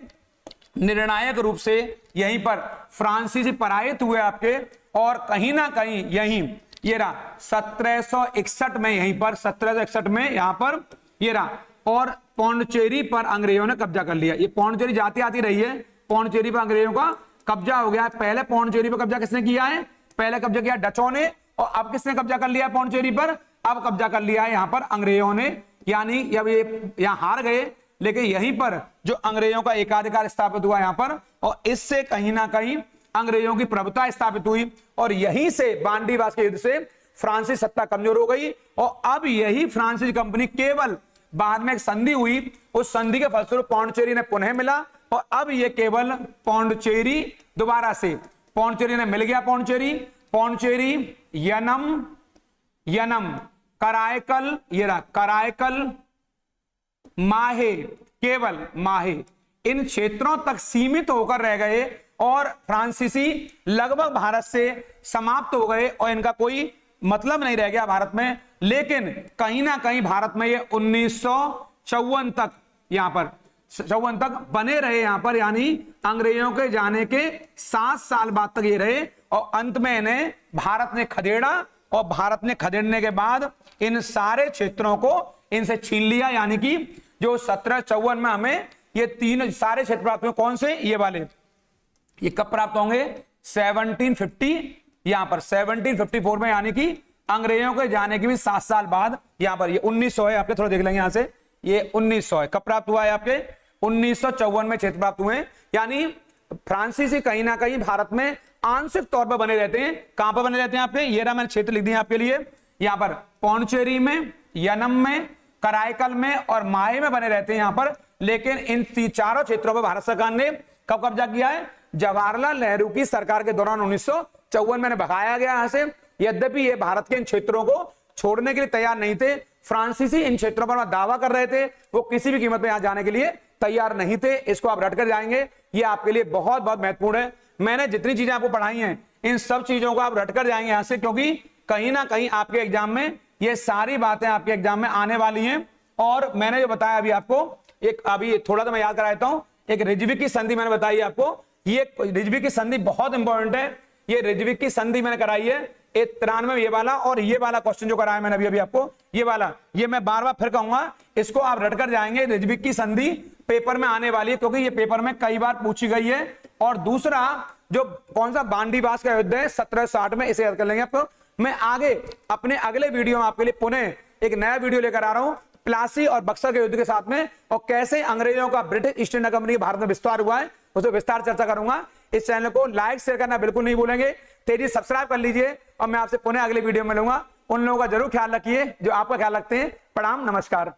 निर्णायक रूप से यहीं पर फ्रांसीसी पराजित हुए आपके। और कहीं ना कहीं यहीं ये रहा 1761 में, यहीं पर 1761 में यहां पर ये रहा, और पौंडचेरी पर अंग्रेजों ने कब्जा कर लिया। ये पौंडचेरी जाती आती रही है, पौंडचेरी पर अंग्रेजों का कब्जा हो गया। पहले पौंडचेरी पर कब्जा किसने किया है? पहले कब्जा किया डचों ने, और अब किसने कब्जा कर लिया पौंडचेरी पर? अब कब्जा कर लिया है यहां पर अंग्रेजों ने। यानी अब ये यहां हार गए, लेकिन यहीं पर जो अंग्रेजों का एकाधिकार स्थापित हुआ यहां पर, और इससे कहीं ना कहीं अंग्रेजों की प्रभुता स्थापित हुई। और यहीं से बांडीवास के युद्ध से फ्रांसीसी सत्ता कमजोर हो गई। और अब यही फ्रांसीसी कंपनी केवल बाद में एक संधि हुई, उस संधि के फलस्वरूप पौंडचेरी ने पुनः मिला। और अब ये केवल पौंडचेरी दोबारा से पौंडचेरी ने मिल गया। पौंडचेरी यनम करायकल, ये रहा करायकल, माहे, केवल माहे, इन क्षेत्रों तक सीमित होकर रह गए और फ्रांसीसी लगभग भारत से समाप्त हो गए और इनका कोई मतलब नहीं रह गया भारत में। लेकिन कहीं ना कहीं भारत में ये 1954 तक, यहां पर 54 तक बने रहे यहां पर, यानी अंग्रेजों के जाने के 7 साल बाद तक ये रहे। और अंत में इन्हें भारत ने खदेड़ा, और भारत ने खदेड़ने के बाद इन सारे क्षेत्रों को इनसे छीन लिया। यानी कि जो 1754 में हमें ये तीन सारे क्षेत्र प्राप्त हुए, कौन से? ये वाले। ये कब प्राप्त होंगे? 1750, यहां पर 1754 में, यानी कि अंग्रेजों के जाने के भी 7 साल बाद। यहां पर ये 1900 है आपके, थोड़ा देख लेंगे यहां से, ये 1900 है। कब प्राप्त हुआ है आपके? 1954 में क्षेत्र प्राप्त हुए। यानी फ्रांसीसी कहीं ना कहीं भारत में आंशिक तौर पर बने रहते हैं। कहां पर बने रहते हैं आपके? ये रहा, मैंने क्षेत्र लिख दिया आपके लिए। यहां पर पौंडचेरी में, यनम में, करायकल में और माहे में बने रहते हैं यहां पर। लेकिन इन चारों क्षेत्रों पर भारत सरकार ने कब कब्जा किया है? जवाहरलाल नेहरू की सरकार के दौरान 1954 में भगाया गया यहां से। यद्यपि ये भारत के इन क्षेत्रों को छोड़ने के लिए तैयार नहीं थे। फ्रांसीसी इन क्षेत्रों पर दावा कर रहे थे, वो किसी भी कीमत पर यहां जाने के लिए तैयार नहीं थे। इसको आप रट कर जाएंगे, ये आपके लिए बहुत बहुत महत्वपूर्ण है। मैंने जितनी चीजें आपको पढ़ाई हैं, इन सब चीजों को आप रट कर जाएंगे यहां से, क्योंकि कहीं ना कहीं आपके एग्जाम में ये सारी बातें आपके एग्जाम में आने वाली हैं। और मैंने जो बताया अभी आपको, एक अभी थोड़ा तो मैं याद कराता हूं, एक रिजविक की संधि मैंने बताई आपको। ये रिजविक की संधि बहुत इंपॉर्टेंट है। ये रिजविक की संधि मैंने कराई है 93 ये वाला, और ये वाला क्वेश्चन जो कराया मैंने अभी आपको, ये वाला, ये मैं बार बार फिर कहूंगा, इसको आप रट कर जाएंगे। रिजविक की संधि पेपर में आने वाली है, क्योंकि ये पेपर में कई बार पूछी गई है। और दूसरा जो कौन सा बांडीवास का युद्ध है 1760 में, इसे याद कर लेंगे आपको। मैं आगे अपने अगले वीडियो में आपके लिए पुनः एक नया वीडियो लेकर आ रहा हूं प्लासी और बक्सर के युद्ध के साथ में, और कैसे अंग्रेजों का British east India company Bharat में विस्तार हुआ है, उसे विस्तार चर्चा करूंगा। इस चैनल को लाइक शेयर करना बिल्कुल नहीं भूलेंगे, तेजी सब्सक्राइब कर लीजिए, और मैं आपसे पुनः अगले वीडियो में मिलूंगा। उन लोगों का जरूर ख्याल रखिए जो आपका ख्याल रखते हैं। प्रणाम, नमस्कार।